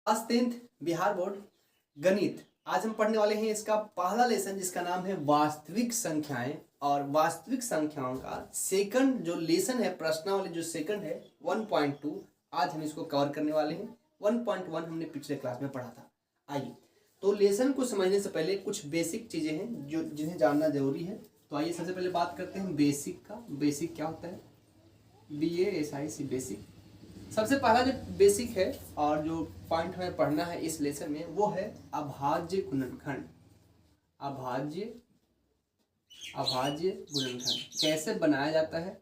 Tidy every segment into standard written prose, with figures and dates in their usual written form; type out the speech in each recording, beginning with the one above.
Class 10th Bihar board गणित। आज हम पढ़ने वाले हैं इसका पहला लेसन जिसका नाम है वास्तविक संख्याएं। और वास्तविक संख्याओं का सेकंड जो लेसन है, प्रश्नावली जो सेकंड है 1.2, आज हम इसको कवर करने वाले हैं। 1.1 हमने पिछले क्लास में पढ़ा था। आइए, तो लेसन को समझने से पहले कुछ बेसिक चीजें हैं जो जिन्हें जानना जरूरी है। तो आइए सबसे पहले बात करते हैं बेसिक का। बेसिक क्या होता है? BASIC basic. सबसे पहला जो बेसिक है और जो पॉइंट हमें पढ़ना है इस लेसन में वो है अभाज्य गुणनखंड। अभाज्य अभाज्य गुणनखंड कैसे बनाया जाता है,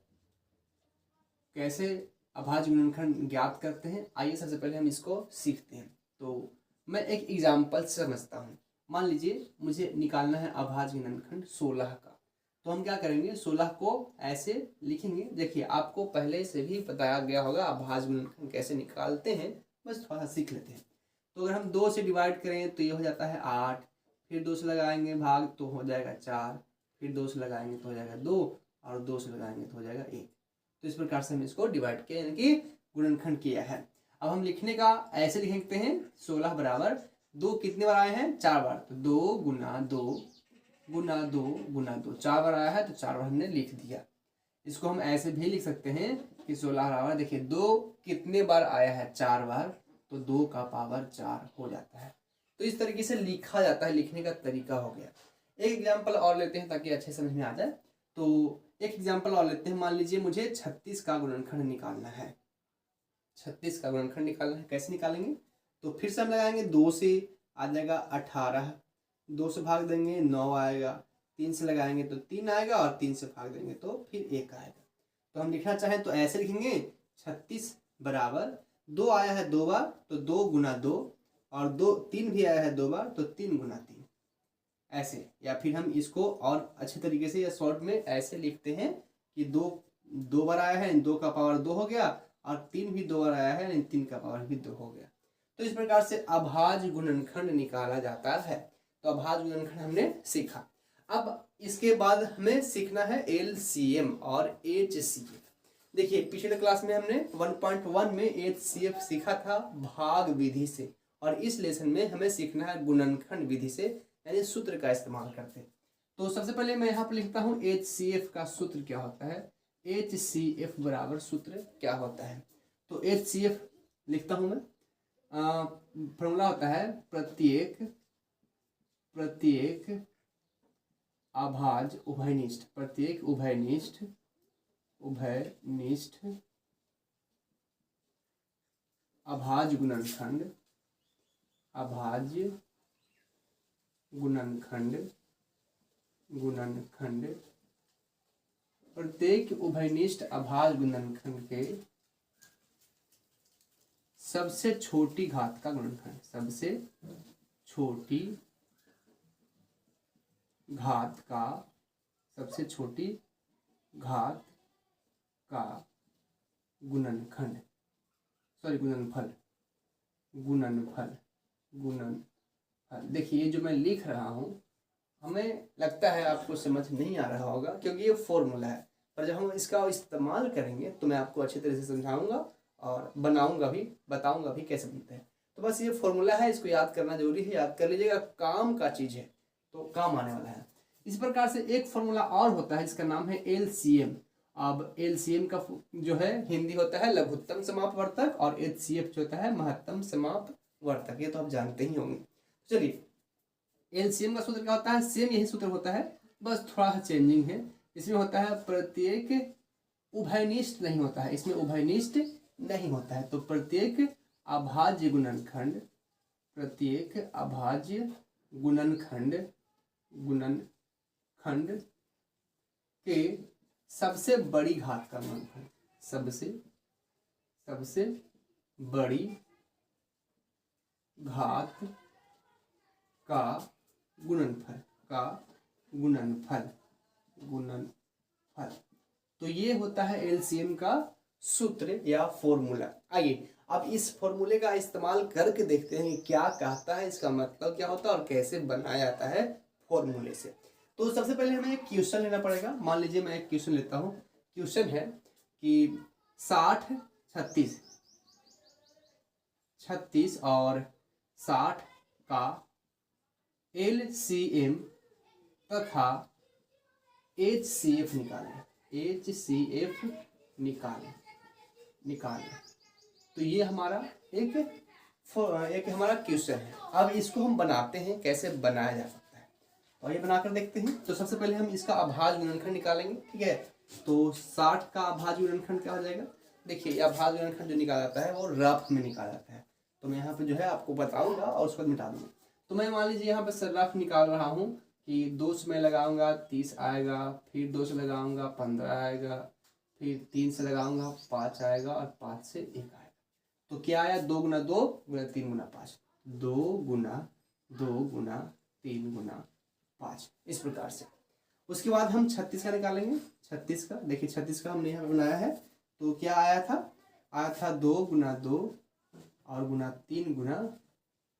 कैसे अभाज्य गुणनखंड ज्ञात करते हैं, आइए सबसे पहले हम इसको सीखते हैं। तो मैं एक एग्जाम्पल से समझता हूँ। मान लीजिए मुझे निकालना है अभाज्य गुणनखंड 16 का। तो हम क्या करेंगे, 16 को ऐसे लिखेंगे। देखिए, आपको पहले से भी बताया गया होगा अभाज्य गुणनखंड कैसे निकालते हैं, बस थोड़ा सीख लेते हैं। तो अगर हम 2 से डिवाइड करें तो ये हो जाता है 8, फिर 2 से लगाएंगे भाग तो हो जाएगा 4, फिर 2 से लगाएंगे तो हो जाएगा 2, और 2 से लगाएंगे तो हो जाएगा 1। तो इस प्रकार से हम इसको डिवाइड किया, यानी कि गुणनखंड किया है। अब हम लिखने का ऐसे लिखते हैं 16 बराबर 2 कितने बार आए हैं? 4 बार। तो 2 गुना 2 गुना 2 गुना 2, 4 बार आया है तो 4 बार हमने लिख दिया। इसको हम ऐसे भी लिख सकते हैं कि 16 बराबर, देखिए 2 कितने बार आया है? 4 बार, तो 2 का पावर 4 हो जाता है। तो इस तरीके से लिखा जाता है, लिखने का तरीका हो गया। एक एग्जाम्पल और लेते हैं ताकि अच्छे समझ में आ जाए। तो एक एग्जाम्पल और लेते हैं। मान लीजिए मुझे 36 का गुणनखंड निकालना है। 36 का गुणनखंड निकालना है, कैसे निकालेंगे? तो फिर से हम लगाएंगे 2 से आ जाएगा 18, 2 से भाग देंगे 9 आएगा, 3 से लगाएंगे तो 3 आएगा, और 3 से भाग देंगे तो फिर 1 आएगा। तो हम लिखना चाहें तो ऐसे लिखेंगे 36 बराबर 2 आया है 2 बार तो 2 गुना 2, और 3 भी आया है 2 बार तो 3 गुना 3, ऐसे। या फिर हम इसको और अच्छे तरीके से या शॉर्ट में ऐसे लिखते हैं कि 2 बार आया है, 2 का पावर 2 हो गया, और 3 भी 2 बार आया है, 3 का पावर भी 2 हो गया। तो इस प्रकार से अभाज्य गुणनखंड निकाला जाता है। तो अभाज्य गुणनखंड हमने सीखा। अब इसके बाद हमें सीखना है LCM और HCF। देखिए, पिछले क्लास में हमने 1.1 में HCF सीखा था भाग विधि से, और इस लेसन में हमें सीखना है गुणनखंड विधि से, यानी सूत्र का इस्तेमाल करते। तो सबसे पहले मैं यहाँ पर लिखता हूँ HCF का सूत्र क्या होता है। HCF बराबर सूत्र क्या होता है? तो HCF लिखता हूँ मैं। फॉर्मूला होता है प्रत्येक अभाज्य उभयनिष्ठ, प्रत्येक उभयनिष्ठ अभाज्य गुणनखंड प्रत्येक उभयनिष्ठ अभाज्य गुणनखंड के सबसे छोटी घात का गुणनखंड, सबसे छोटी घात का गुणनखंड, गुणनफल। देखिए, ये जो मैं लिख रहा हूँ, हमें लगता है आपको समझ नहीं आ रहा होगा क्योंकि ये फॉर्मूला है, पर जब हम इसका इस्तेमाल करेंगे तो मैं आपको अच्छी तरह से समझाऊंगा और बनाऊंगा भी, बताऊंगा भी कैसे बनते हैं। तो बस ये फॉर्मूला है, इसको याद करना जरूरी है, याद कर लीजिएगा, काम का चीज है तो काम आने वाला है। इस प्रकार से एक फॉर्मूला और होता है जिसका नाम है LCM। अब LCM का जो है हिंदी होता है लघुत्तम समापवर्तक, और HCF जो होता है महत्तम समापवर्तक, ये तो आप जानते ही होंगे। चलिए, LCM का सूत्र क्या होता है? सेम यही सूत्र होता है, बस थोड़ा सा चेंजिंग है। इसमें होता है प्रत्येक उभयनिष्ठ नहीं होता है, इसमें उभयनिष्ठ नहीं होता है। तो प्रत्येक अभाज्य गुणनखंड के सबसे बड़ी घात का गुणनफल, सबसे बड़ी घात का गुणनफल। तो ये होता है LCM का सूत्र या फॉर्मूला। आइए अब इस फॉर्मूले का इस्तेमाल करके देखते हैं क्या कहता है, इसका मतलब क्या होता है और कैसे बनाया जाता है फॉर्मूले से। तो सबसे पहले हमें एक क्वेश्चन लेना पड़ेगा। मान लीजिए मैं एक क्वेश्चन लेता हूँ। क्वेश्चन है कि 60 36 36 और 60 का LCM तथा HCF निकालें। HCF निकालें। तो ये हमारा एक हमारा क्वेश्चन है। अब इसको हम बनाते हैं, कैसे बनाया जा सकता है और ये बनाकर देखते हैं। तो सबसे पहले हम इसका अभाज्य गुणनखंड निकालेंगे, ठीक है। तो 60 का अभाज्य गुणनखंड क्या हो जाएगा? देखिए, ये अभाज्य गुणनखंड जो निकाला जाता है वो रफ में निकाला जाता है। तो मैं यहाँ पे जो है आपको बताऊंगा और उसको मिटा दूंगा। तो मैं मान लीजिए यहाँ पे रफ निकाल रहा हूँ कि 2 से मैं लगाऊंगा 30 आएगा, फिर 2 से लगाऊंगा 15 आएगा, फिर 3 से लगाऊंगा 5 आएगा और 5 से 1 आएगा। तो क्या आया? 2 गुना 2 गुना 3 गुना 5, 2 गुना 2 गुना 3 गुना 5, इस प्रकार से। उसके बाद हम 36 का निकालेंगे। 36 का देखिए, 36 का हमने यहाँ पे बनाया है। तो क्या आया था 2 गुना 2 और गुना 3 गुना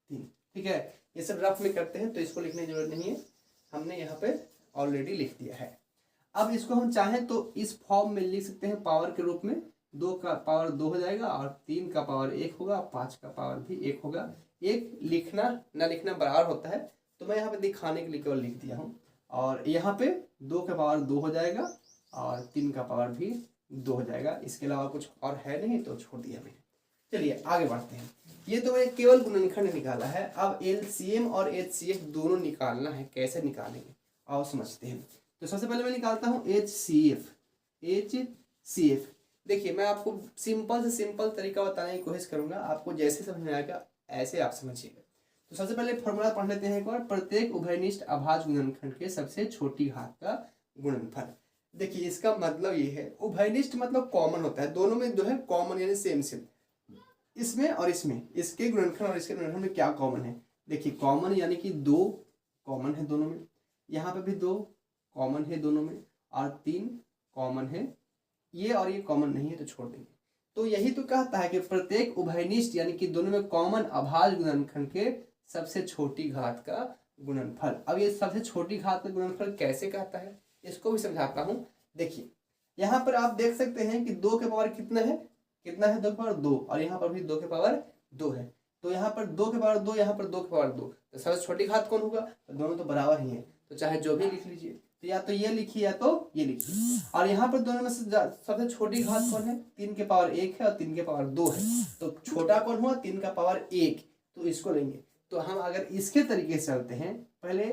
3, ठीक है। ये सब रफ में करते हैं तो इसको लिखने की जरूरत नहीं है, हमने यहाँ पे ऑलरेडी लिख दिया है। अब इसको हम चाहें तो इस फॉर्म में लिख सकते हैं पावर के रूप में। 2 का पावर 2 हो जाएगा और 3 का पावर 1 होगा, 5 का पावर भी 1 होगा। एक लिखना ना लिखना बराबर होता है, तो मैं यहाँ पे दिखाने के लिए केवल लिख दिया हूँ। और यहाँ पे 2 का पावर 2 हो जाएगा और 3 का पावर भी 2 हो जाएगा। इसके अलावा कुछ और है नहीं, तो छोड़ दिया मैंने। चलिए आगे बढ़ते हैं। ये तो मैंने केवल गुणनखंड निकाला है। अब LCM और HCF दोनों निकालना है। कैसे निकालेंगे आओ समझते हैं। तो सबसे पहले मैं निकालता हूँ HCF। देखिए, मैं आपको सिंपल से सिंपल तरीका बताने की कोशिश करूंगा, आपको जैसे समझ में आएगा ऐसे आप समझिएगा। तो सबसे पहले फॉर्मूला पढ़ लेते हैं एक बार। प्रत्येक उभयनिष्ठ अभाज्य गुणनखंड के सबसे छोटी घात का गुणनफल। देखिए, इसका मतलब ये है, उभयनिष्ठ मतलब कॉमन होता है, दोनों में जो है कॉमन यानी सेम। इसमें और इसमें, इसके गुणनखंड और इसके गुणनखंड में क्या कॉमन है? देखिए, कॉमन यानी कि 2 कॉमन है दोनों में, यहाँ पे भी 2 कॉमन है दोनों में, और 3 कॉमन है। ये और ये कॉमन नहीं है तो छोड़ देंगे। तो यही तो कहता है कि प्रत्येक उभयनिष्ठ यानी कि दोनों में कॉमन अभाज्य गुणनखंड के सबसे छोटी घात का गुणनफल। अब ये सबसे छोटी घात का गुणनफल कैसे कहता है, इसको भी समझाता हूँ। देखिए, यहाँ पर आप देख सकते हैं कि 2 के पावर कितना है 2 के पावर 2, और यहाँ पर भी 2 के पावर 2 है। तो यहाँ पर 2 के पावर 2, यहाँ पर 2 के पावर 2, तो सबसे छोटी घात कौन होगा? तो दोनों तो बराबर ही है, तो चाहे जो भी लिख लीजिए। तो या तो ये लिखिए या तो ये लिखिए। और यहाँ पर दोनों में से सबसे छोटी घात कौन है? 3 के पावर 1 है और 3 के पावर 2 है। तो छोटा कौन हुआ? 3 का पावर 1, तो इसको लेंगे। तो हम अगर इसके तरीके से चलते हैं, पहले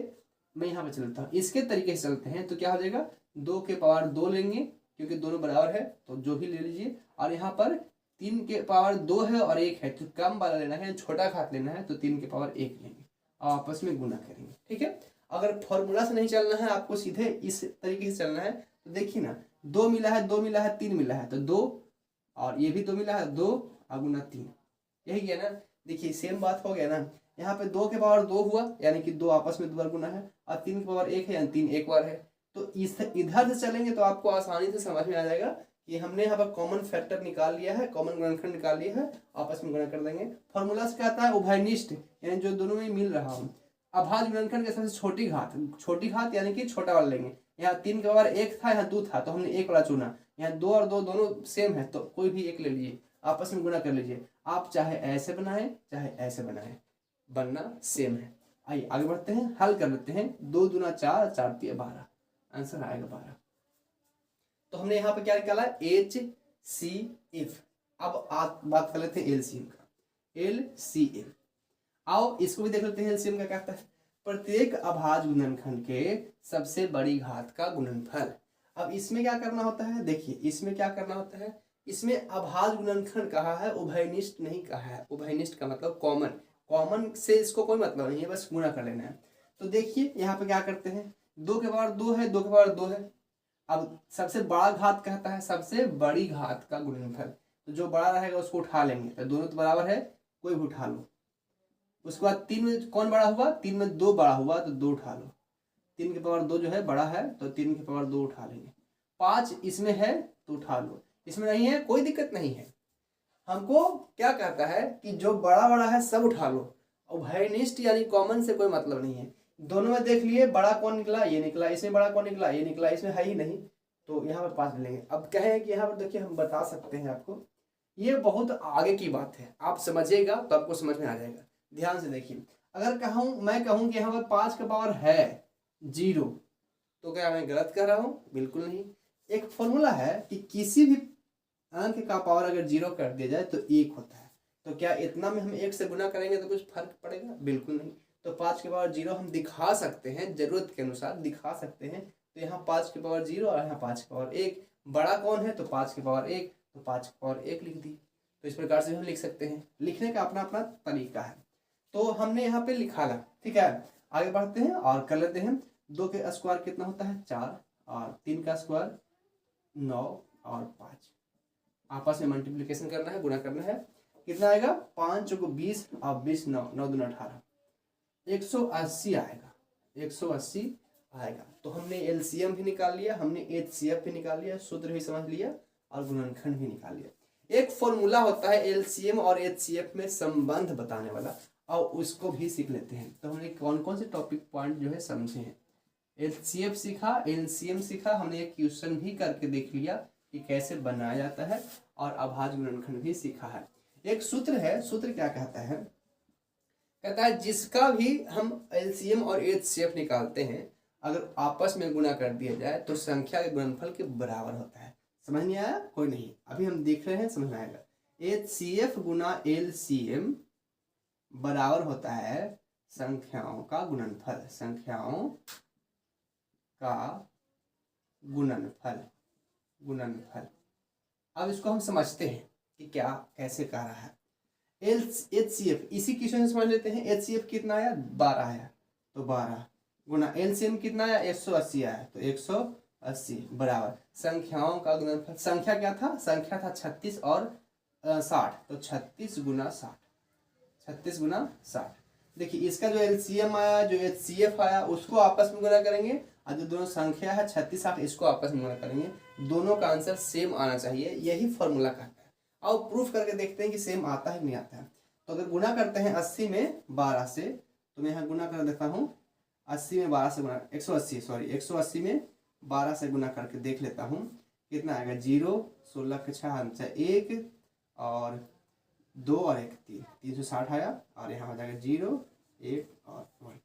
मैं यहाँ पे चलता हूँ, इसके तरीके से चलते हैं तो क्या हो जाएगा? 2 के पावर 2 लेंगे क्योंकि दोनों बराबर है, तो जो भी ले लीजिए। और यहाँ पर 3 के पावर 2 है और 1 है, तो कम वाला लेना है, छोटा घात लेना है, तो 3 के पावर 1 लेंगे और आपस में गुना करेंगे, ठीक है। अगर फॉर्मूला से नहीं चलना है, आपको सीधे इस तरीके से चलना है। तो देखिए ना, 2 मिला है, 2 मिला है, 3 मिला है, तो 2 और ये भी 2 मिला है, 2 और गुना 3, यही है ना। देखिए, सेम बात हो गया ना। यहाँ पे 2 के पावर 2 हुआ यानी कि 2 आपस में 2 बार गुना है, और 3 के पावर 1 है यानी 3 एक बार है। तो इस इधर से चलेंगे तो आपको आसानी से समझ में आ जाएगा कि हमने यहाँ पर कॉमन फैक्टर निकाल लिया है, कॉमन गुणनखंड निकाल लिया है, आपस में गुणा कर देंगे। फॉर्मूला से कहता है उभयनिष्ठ यानी जो दोनों में मिल रहा हो, अभाज्य गुणनखंड के सबसे छोटी घात यानी कि छोटा वाला लेंगे। यहाँ 3 के पावर 1 था, यहाँ 2 था, तो हमने 1 वाला चुना। यहाँ 2 और 2 दोनों सेम है, तो कोई भी एक ले लीजिए, आपस में गुणा कर लीजिए। आप चाहे ऐसे बनाए चाहे ऐसे बनाए, बनना सेम है। आइए आगे बढ़ते हैं, हल कर लेते हैं। 2 दूना 4, 4 तिया 12, आंसर आएगा 12। तो हमने यहाँ पे क्या निकाला? HCF। अब आप बात कर लेते हैं LCM का। LCM, आओ इसको भी देख लेते हैं। LCM का क्या कहता है? प्रत्येक अभाज्य गुणनखंड के सबसे बड़ी घात का गुणनफल। अब इसमें क्या करना होता है? देखिए, इसमें क्या करना होता है, इसमें अभाज्य गुणनखंड कहा है, उभयनिष्ठ नहीं कहा है। उभयनिष्ठ का मतलब कॉमन से इसको कोई मतलब नहीं है, बस गुणा कर लेना है। तो देखिए यहाँ पे क्या करते हैं, 2 के पावर 2 है, 2 के पावर 2 है। अब सबसे बड़ा घात कहता है सबसे बड़ी घात का गुणनफल, तो जो बड़ा रहेगा उसको उठा लेंगे। तो दोनों तो बराबर है, कोई भी उठा लो। उसके बाद 3 में कौन बड़ा हुआ? 3 में 2 बड़ा हुआ, तो 2 उठा लो। 3 के पावर 2 जो है बड़ा है, तो 3 के पावर 2 उठा लेंगे। 5 इसमें है तो उठा लो, इसमें नहीं है कोई दिक्कत नहीं है। हमको क्या कहता है कि जो बड़ा बड़ा है सब उठा लो। उभयनिष्ठ यानी कॉमन से कोई मतलब नहीं है। दोनों में देख लिए, बड़ा कौन निकला? ये निकला। इसमें बड़ा कौन निकला? ये निकला। इसमें है ही नहीं, तो यहाँ पर 5 लेंगे। अब कहें कि यहाँ पर देखिए, हम बता सकते हैं आपको ये बहुत आगे की बात है, आप समझिएगा तो आपको समझ में आ जाएगा। ध्यान से देखिए, अगर मैं कहूँ कि यहाँ पर 5 का पावर है 0, तो क्या मैं गलत कह रहा हूँ? बिल्कुल नहीं। एक फॉर्मूला है कि किसी भी अंक का पावर अगर 0 कर दिया जाए तो 1 होता है। तो क्या इतना में हम 1 से गुना करेंगे तो कुछ फर्क पड़ेगा? बिल्कुल नहीं। तो 5 के पावर 0 हम दिखा सकते हैं, जरूरत के अनुसार दिखा सकते हैं। तो यहाँ 5 के पावर 0 और यहाँ 5 के पावर 1, बड़ा कौन है? तो 5 के पावर 1, तो 5 के पावर 1 लिख दी। तो इस प्रकार से हम लिख सकते हैं, लिखने का अपना अपना तरीका है। तो हमने यहाँ पे लिखा ला, ठीक है। आगे बढ़ते हैं और कर लेते हैं। 2 के स्क्वायर कितना होता है? 4, और 3 का स्क्वायर 9, और 5 आपस में मल्टीप्लिकेशन करना है, गुणा करना है। कितना आएगा? 5 चौको 20 और 20 9, 9 दूना 18, 180 आएगा, 180 आएगा। तो हमने एलसीएम भी निकाल लिया, हमने एचसीएफ भी निकाल लिया, सूत्र भी समझ लिया और गुणनखंड भी निकाल लिया। एक फॉर्मूला होता है एलसीएम और एचसीएफ में संबंध बताने वाला, और उसको भी सीख लेते हैं। तो हमने कौन कौन से टॉपिक पॉइंट जो है समझे हैं। एचसीएफ सीखा, एलसीएम सीखा, हमने एक क्वेश्चन भी करके देख लिया कि कैसे बनाया जाता है, और अभाज्य गुणनखंड भी सीखा है। एक सूत्र है, सूत्र क्या कहता है? कहता है जिसका भी हम एलसीएम और एचसीएफ निकालते हैं, अगर आपस में गुणा कर दिया जाए तो संख्या के गुणनफल के बराबर होता है। समझ नहीं आया? कोई नहीं, अभी हम देख रहे हैं, समझ में आएगा। एचसीएफ गुना एलसीएम बराबर होता है संख्याओं का गुणनफल, संख्याओं का गुणनफल, गुणनफल। अब इसको हम समझते हैं कि क्या कैसे कह रहा है। एचसीएफ इसी क्वेश्चन से समझ लेते हैं। एचसीएफ कितना आया? 12 आया, तो 12 गुना एलसीएम कितना आया? 180 आया, तो 180 बराबर संख्याओं का गुणनफल। संख्या क्या था? संख्या था 36 और 60, तो 36 गुना 60, 36 गुना 60। देखिए इसका जो एलसीएम आया, जो एचसीएफ आया, उसको आपस में गुणा करेंगे, और जो दोनों संख्या है 36 60, इसको आपस में गुणा करेंगे। दोनों का आंसर सेम आना चाहिए, यही फॉर्मूला कहता है। अब प्रूफ करके देखते हैं कि सेम आता है कि नहीं आता है। तो अगर गुणा करते हैं 80 में 12 से, तो मैं यहाँ गुणा कर देता हूँ। 80 में 12 से गुणा, 180 सॉरी 180 में 12 से गुणा करके देख लेता हूँ कितना आएगा। 0 16 के 6 1 और 2 और 1 3, 360 आया, और यहाँ हो जाएगा 0 1 और 1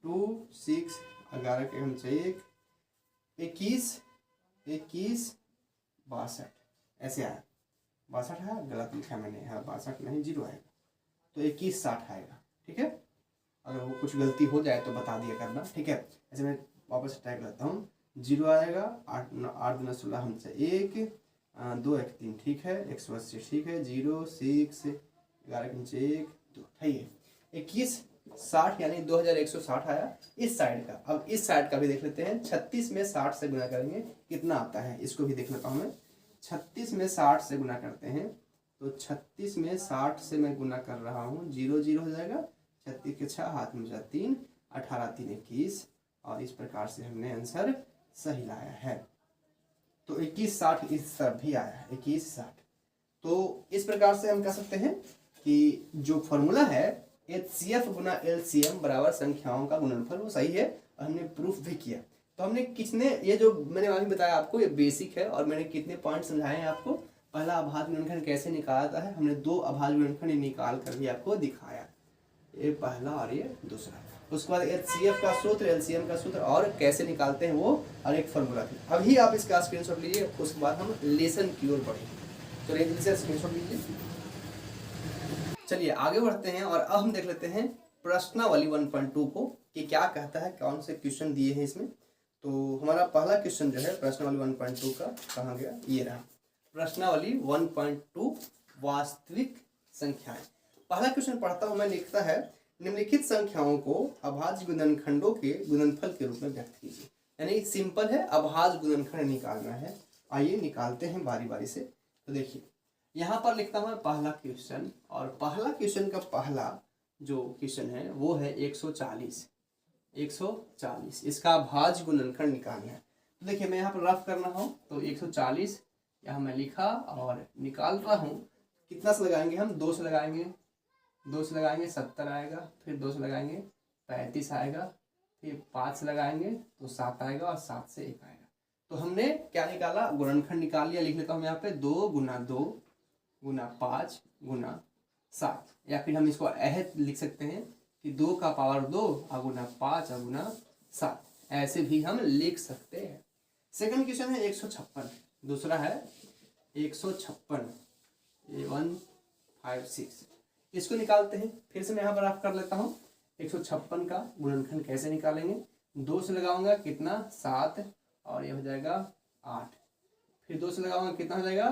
2 6 11 के 1 21 21 62 ऐसे आया। 62 है, गलत लिखा मैंने यहाँ, 62 नहीं 0 आएगा, तो 21 60 आएगा। ठीक है, अगर वो कुछ गलती हो जाए तो बता दिया करना, ठीक है। ऐसे मैं वापस टाइप करता हूँ। 0 आएगा, 8 8 16 हमसे 1 2 1 3, ठीक है। 180 ठीक है। 0 6 11 के 1 2 है, 21 60 यानी 2160 आया इस साइड का। अब इस साइड का भी देख लेते हैं। 36 में 60 से गुना करेंगे कितना आता है, इसको भी देख लेता हूँ मैं। 36 में 60 से गुना करते हैं, तो 36 में 60 से मैं गुना कर रहा हूँ, 0 0 हो जाएगा, 36 के 6 हाथ में जा 3, 18 3 21, और इस प्रकार से हमने आंसर सही लाया है। तो 21 60 इस तरफ भी आया है, 21 60। तो इस प्रकार से हम कह सकते हैं कि जो फॉर्मूला है HCF गुना LCM बराबर संख्याओं का गुणनफल, वो सही है, और हमने प्रूफ भी किया। तो हमने कितने, ये जो मैंने अभी बताया आपको, ये बेसिक है, और मैंने कितने पॉइंट समझाए हैं आपको। पहला अभाज्य गुणनखंड कैसे निकालता है, हमने 2 अभाज्य गुणनखंड निकाल कर भी आपको दिखाया, ये पहला और ये दूसरा। उसके बाद HCF का सूत्र, LCM का सूत्र, और कैसे निकालते हैं वो, और एक फॉर्मूला थी। अभी आप इसका स्क्रीनशॉट लीजिए, उसके बाद हम लेसन की ओर बढ़ेंगे। तो लीजिए स्क्रीनशॉट लीजिए। चलिए आगे बढ़ते हैं, और अब हम देख लेते हैं प्रश्नावली 1.2 को कि क्या कहता है, कौन से क्वेश्चन दिए हैं इसमें। तो हमारा पहला क्वेश्चन जो है प्रश्नावली 1.2 का, कहाँ गया, ये रहा प्रश्नावली 1.2 वास्तविक संख्याएं। पहला क्वेश्चन पढ़ता हूं मैं, लिखता है निम्नलिखित संख्याओं को अभाज्य गुणनखंडों के गुणनफल के रूप में व्यक्त कीजिए। यानी सिंपल है, अभाज्य गुणनखंड निकालना है। आइए निकालते हैं बारी बारी से। तो देखिए यहाँ पर लिखता हूँ पहला क्वेश्चन, और पहला क्वेश्चन का पहला जो क्वेश्चन है वो है 140। 140 इसका अभाज्य गुणनखंड निकालना है। तो देखिए मैं यहाँ पर रफ करना हूँ, तो 140 यहाँ मैं लिखा और निकाल रहा हूँ। कितना से लगाएंगे हम, 2 से लगाएंगे, 2 से लगाएंगे 70 आएगा, फिर 2 से लगाएंगे 35 आएगा, फिर 5 से लगाएंगे तो 7 आएगा, और 7 से 1 आएगा। तो हमने क्या निकाला, गुणनखंड निकाल लिया। लिख लेता हूँ यहाँ पे 2 गुना 2 गुना 5 गुना 7, या फिर हम इसको अहद लिख सकते हैं कि 2 का पावर 2 और गुना 5 और गुना 7, ऐसे भी हम लिख सकते हैं। सेकंड क्वेश्चन है 156, दूसरा है 156 A156, इसको निकालते हैं। फिर से मैं यहाँ पर आप कर लेता हूँ। 156 का गुणनखंड कैसे निकालेंगे, 2 से लगाऊंगा कितना 7 और ये हो जाएगा 8, फिर 2 से लगाऊंगा कितना हो जाएगा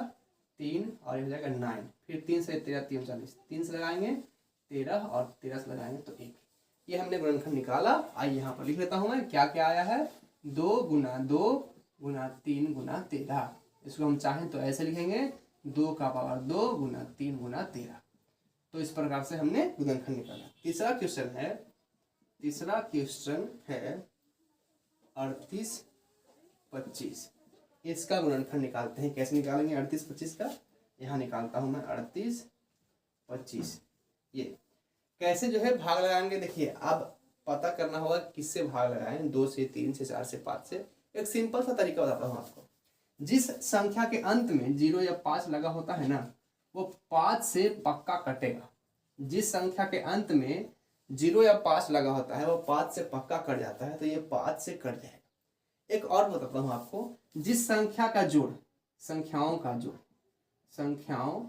3 और ये हो जाएगा 9, फिर 3 से 13 3 40, 3 से लगाएंगे 13 और 13 से लगाएंगे तो 1। ये हमने गुणनखंड निकाला। आइए यहाँ पर लिख लेता हूँ मैं क्या क्या आया है, 2 गुना 2 गुना 3 गुना 13। इसको हम चाहें तो ऐसे लिखेंगे 2 का पावर 2 गुना 3 गुना 13। तो इस प्रकार से हमने गुणनखंड निकाला। तीसरा क्वेश्चन है 38 25, इसका गुणनखंड निकालते हैं। कैसे निकालेंगे 38 25 का, यहाँ निकालता हूं मैं 38 25। ये कैसे जो है भाग लगाएंगे, देखिए अब पता करना होगा किससे भाग लगाएं, 2 से 3 से 4 से 5 से। एक सिंपल सा तरीका बताता हूँ आपको। जिस संख्या के अंत में 0 या 5 लगा होता है ना, वो 5 से पक्का कटेगा। जिस संख्या के अंत में 0 या 5 लगा होता है वो 5 से पक्का कट जाता है, तो ये 5 से कट जाएगा। एक और बताता हूँ आपको, जिस संख्या का जोड़, संख्याओं का जोड़, संख्याओं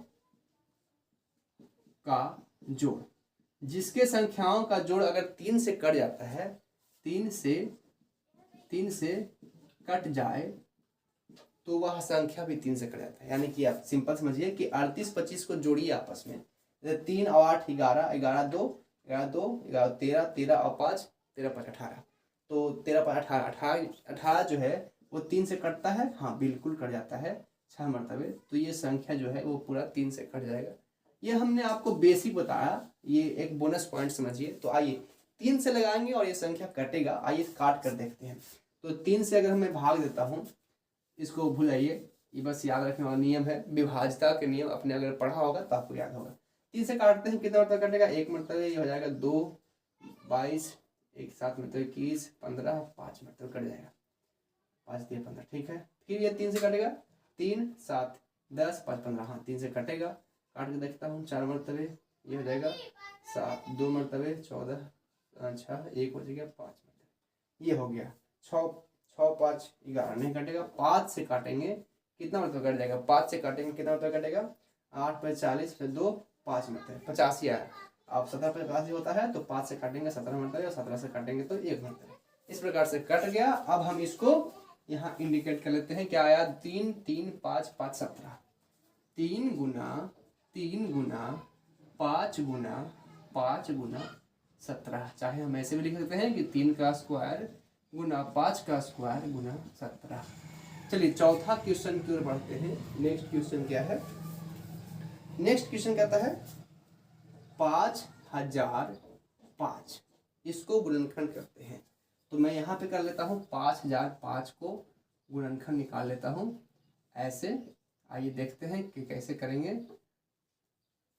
का जोड़, जिसके संख्याओं का जोड़ अगर 3 से कट जाता है, 3 से कट जाए तो वह संख्या भी 3 से कट जाता है। यानी कि आप सिंपल समझिए कि 38 25 को जोड़िए आपस में, 3 और 8 11, 11 2 11 2 11 13, 13 और 5 13 5 18, तो 13 5 18 18 जो है वो 3 से कटता है। हाँ बिल्कुल कट जाता है 6 मरतबे, तो ये संख्या जो है वो पूरा 3 से कट जाएगा। ये हमने आपको बेसिक बताया, ये एक बोनस पॉइंट समझिए। तो आइए 3 से लगाएंगे और ये संख्या कटेगा। आइए काट कर देखते हैं। तो 3 से अगर मैं भाग देता हूँ, इसको भूलाइए, ये बस याद रखने वाला नियम है, विभाज्यता के नियम अपने अगर पढ़ा होगा तो आपको याद होगा। 3 से काटते हैं, कितना मरतबा कटेगा, 1 मरतबा, ये हो जाएगा 2 22 1 7 मतलब 21 15 5 मरतबा कट जाएगा, 5 3 15, ठीक है। फिर ये 3 से कटेगा, 3 7 10 5 15, हाँ 3 से कटेगा। काट के देखता हूँ 4 मरतबे, ये हो जाएगा 7 2 मरतबे 14 6 1 हो जाएगा 5 मरतबे, ये हो गया 6 6 5 11, नहीं कटेगा। 5 से काटेंगे कितना मतलब कट जाएगा, 5 से काटेंगे कितना मतलब कटेगा, 8 पे 40 2 5 मतलब 85 आया। अब 17 पे 85 होता है, तो 5 से काटेंगे 17 मरतबे और 17 से काटेंगे तो 1 मरतबे। इस प्रकार से कट गया। अब हम इसको यहाँ इंडिकेट कर लेते हैं, क्या आया, 3 3 5 5 17, 3 गुना 5 गुना 5 गुना 17। चाहे हम ऐसे भी लिख सकते हैं कि 3 का स्क्वायर गुना 5 का स्क्वायर गुना 17। चलिए चौथा क्वेश्चन की ओर बढ़ते हैं। नेक्स्ट क्वेश्चन क्या है, नेक्स्ट क्वेश्चन कहता है 5005, इसको गुणनखंड करते हैं। तो मैं यहाँ पे कर लेता हूँ 5005 को गुणनखंड निकाल लेता हूँ ऐसे। आइए देखते हैं कि कैसे करेंगे।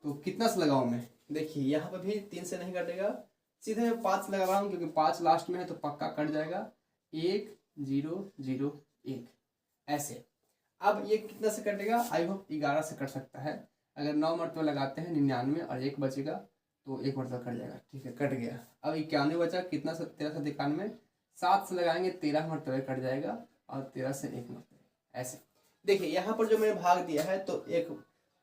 तो कितना से लगाऊं मैं, देखिए यहाँ पे भी 3 से नहीं कटेगा, सीधे मैं 5 से लगा रहा हूँ क्योंकि 5 लास्ट में है तो पक्का कट जाएगा। 1 0 0 1 ऐसे। अब ये कितना से कटेगा, आई होप 11 से कट सकता है। अगर 9 मरतबा लगाते हैं 99 और 1 बचेगा तो 1 मरतबा कट जाएगा, ठीक है कट गया। अब 91 बचा, कितना 13 से 91, 7 से लगाएंगे 13 मरतबा कट जाएगा और 13 से 1 मरतबा ऐसे। देखिए यहाँ पर जो मैंने भाग दिया है तो एक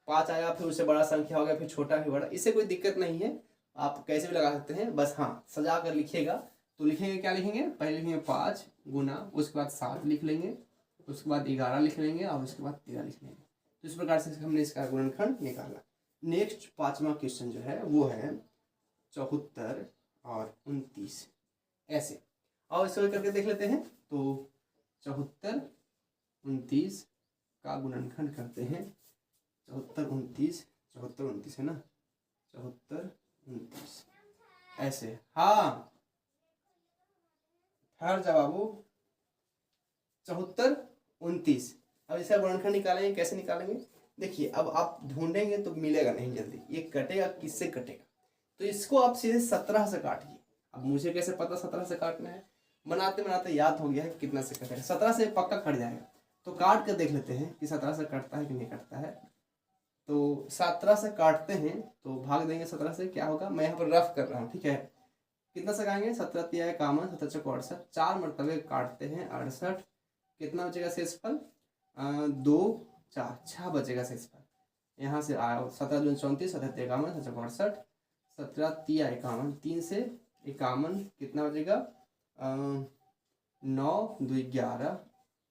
5 आया, फिर उससे बड़ा संख्या हो गया, फिर छोटा फिर बड़ा, इससे कोई दिक्कत नहीं है, आप कैसे भी लगा सकते हैं। बस हाँ सजा कर लिखिएगा। तो लिखेंगे क्या लिखेंगे, पहले लिखेंगे 5 गुना, उसके बाद 7 लिख लेंगे, उसके बाद 11 लिख लेंगे और उसके बाद 13 लिख लेंगे। तो इस प्रकार से हमने इसका गुणनखंड निकाला। नेक्स्ट 5वां क्वेश्चन जो है वो है 74 और 29 ऐसे। और इसे करके देख लेते हैं। तो 74 29 का गुणनखंड करते हैं। 74 29 है ना, 74 29 ऐसे। हाँ ठहर जा बाबू, 74 29। अब इसका गुणनखंड निकालेंगे, कैसे निकालेंगे, देखिए अब आप ढूंढेंगे तो मिलेगा नहीं जल्दी, ये कटेगा, किससे कटेगा, तो इसको आप सीधे 17 से काटिए। अब मुझे कैसे पता 17 से काटना है, बनाते बनाते याद हो गया है कितना से कटेगा, 17 से पक्का कट जाएगा। तो काट कर देख लेते हैं कि 17 से कटता है कि नहीं कटता है। तो 17 से काटते हैं तो भाग देंगे 17 से, क्या होगा, मैं यहाँ पर रफ कर रहा हूँ, ठीक है। कितना से काटेंगे, 17 तिया कामन, 17 चौको 68, 4 मरतबे काटते हैं 68, कितना बचेगा शेषफल, 2 4 6 बचेगा शेषफल। यहाँ से आया 17 दूनी 34, 17 तिया कामन, 17 चौको 68, 17 तिया 51, 3 से 51 कितना बचेगा, 9 2 11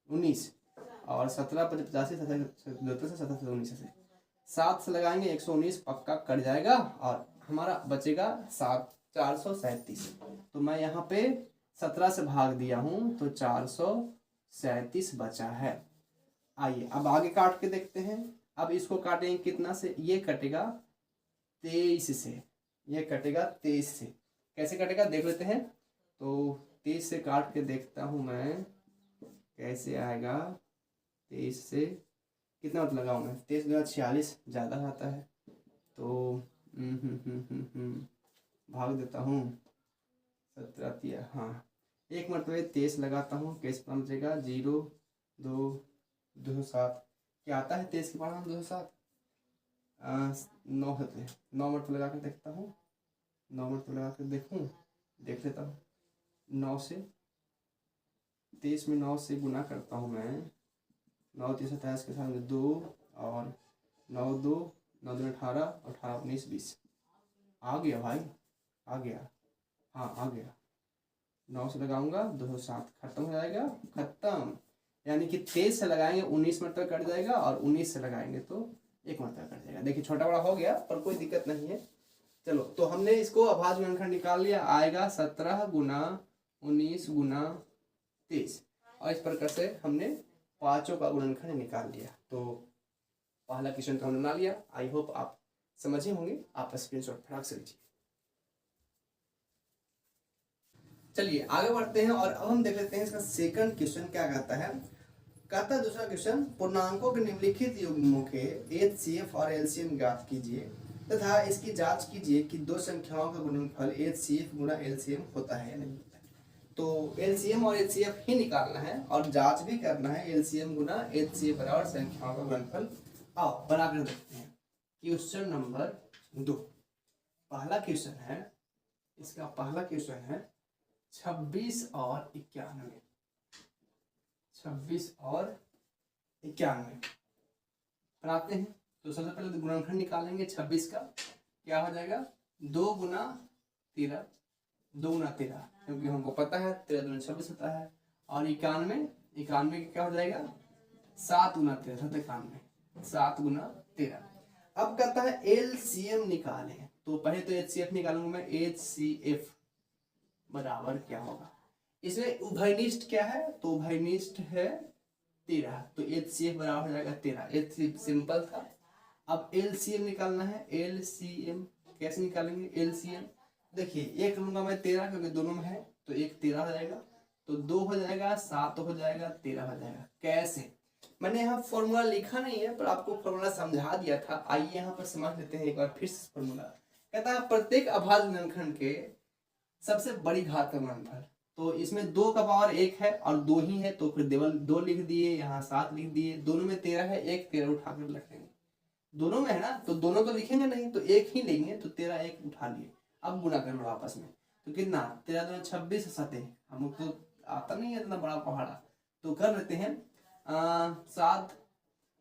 19, और 17 5 85, 17 से 17 से 19 से 7 से लगाएंगे 119 पक्का कट जाएगा और हमारा बचेगा 437। तो मैं यहाँ पे 17 से भाग दिया हूँ तो 437 बचा है। आइए अब आगे काट के देखते हैं। अब इसको काटेंगे कितना से, ये कटेगा 23 से, ये कटेगा 23 से। कैसे कटेगा देख लेते हैं। तो 23 से काट के देखता हूँ मैं कैसे आएगा। 23 से कितना मत लगाऊँ मैं, 23 गुना 46 ज़्यादा आता है तो भाग देता हूँ 17 तिया, हाँ एक मरतबे 23 लगाता हूँ, कैसे पता बचेगा 0 2 207, क्या आता है 23 के बाद हम 207, 9 होते हैं। 9 मरतबे लगा कर देखता हूँ, 9 मरतबे लगा कर देख लेता हूँ। 9 से 23 में 9 से गुना करता हूँ मैं, 9 3 27 के साथ में 2 और 9 2 9 2 18 और 18 19 20 आ गया भाई, आ गया, हाँ आ गया। 9 से लगाऊंगा 207 खत्म हो जाएगा, खत्म। यानी कि 23 से लगाएंगे 19 मरतबा कट जाएगा और 19 से लगाएंगे तो 1 मरतबा कट जाएगा। देखिए छोटा बड़ा हो गया पर कोई दिक्कत नहीं है। चलो तो हमने इसको अभाज्य गुणनखंड निकाल लिया, आएगा 17 गुना 19 गुना 23 और इस प्रकार से हमने पांचों का गुणनखंड निकाल लिया। तो पहला क्वेश्चन तो हमने बना लिया। आई होप आप समझे होंगे। आप स्क्रीनशॉट फटाक से लीजिए। चलिए आगे बढ़ते हैं और अब हम देख लेते हैं इसका सेकंड क्वेश्चन क्या कहता है। कहता है दूसरा क्वेश्चन, पूर्णांकों के निम्नलिखित युग्मों के एचसीएफ और एलसीएम ज्ञात कीजिए तथा इसकी जांच कीजिए कि दो संख्याओं का गुणनफल एचसीएफ गुना एलसीएम होता है या नहीं होता है। तो एलसीएम और एचसीएफ ही निकालना है और जांच भी करना है एलसीएम गुना एचसीएफ बराबर संख्याओं का गुणनफल। आओ बनाकर देखते हैं। क्वेश्चन नंबर 2 पहला क्वेश्चन है, इसका पहला क्वेश्चन है 26 और 91। 26 और 91 बनाते हैं। तो सबसे पहले तो गुणनखंड निकालेंगे 26 का, क्या हो जाएगा 2 गुना 13, 2 गुना 13 क्योंकि हमको पता है 13 दूनी 26 होता है। और 91 का क्या हो जाएगा 7 गुना 13, 91 7 गुना 13। अब कहता है एलसीएम निकालें। तो पहले तो एचसीएफ निकालूंगा मैं, एचसीएफ बराबर क्या होगा, इसमें उभयनिष्ठ क्या है, तो उभयनिष्ठ है 13, तो एचसीएफ बराबर हो जाएगा 13। एचसीएफ सिंपल था। अब एलसीएम निकालना है। एलसीएम कैसे निकालेंगे, एलसीएम देखिए एक लूंगा मैं 13 क्योंकि दोनों में है, तो एक 13 हो जाएगा, तो 2 हो जाएगा, 7 हो जाएगा, 13 हो जाएगा। कैसे, मैंने यहाँ फॉर्मूला लिखा नहीं है पर आपको फॉर्मूला समझा दिया था। आइए यहाँ पर समझ लेते हैं एक बार फिर से फॉर्मूला। कहता है प्रत्येक अभाज्य गुणनखंड के सबसे बड़ी घात का गुणनफल। तो इसमें 2 का पावर 1 है और 2 ही है, तो फिर केवल 2 लिख दिए, यहाँ 7 लिख दिए। दोनों में 13 है, एक 13 उठाकर रखेंगे। दोनों में है ना, तो दोनों तो लिखेंगे नहीं, तो एक ही लेंगे, तो 13 एक उठा लिए। अब गुना कर लो आपस में, तो कितना 13 दूना 26 सतह, हम तो आता नहीं है इतना बड़ा पहाड़ा, तो कर लेते हैं 7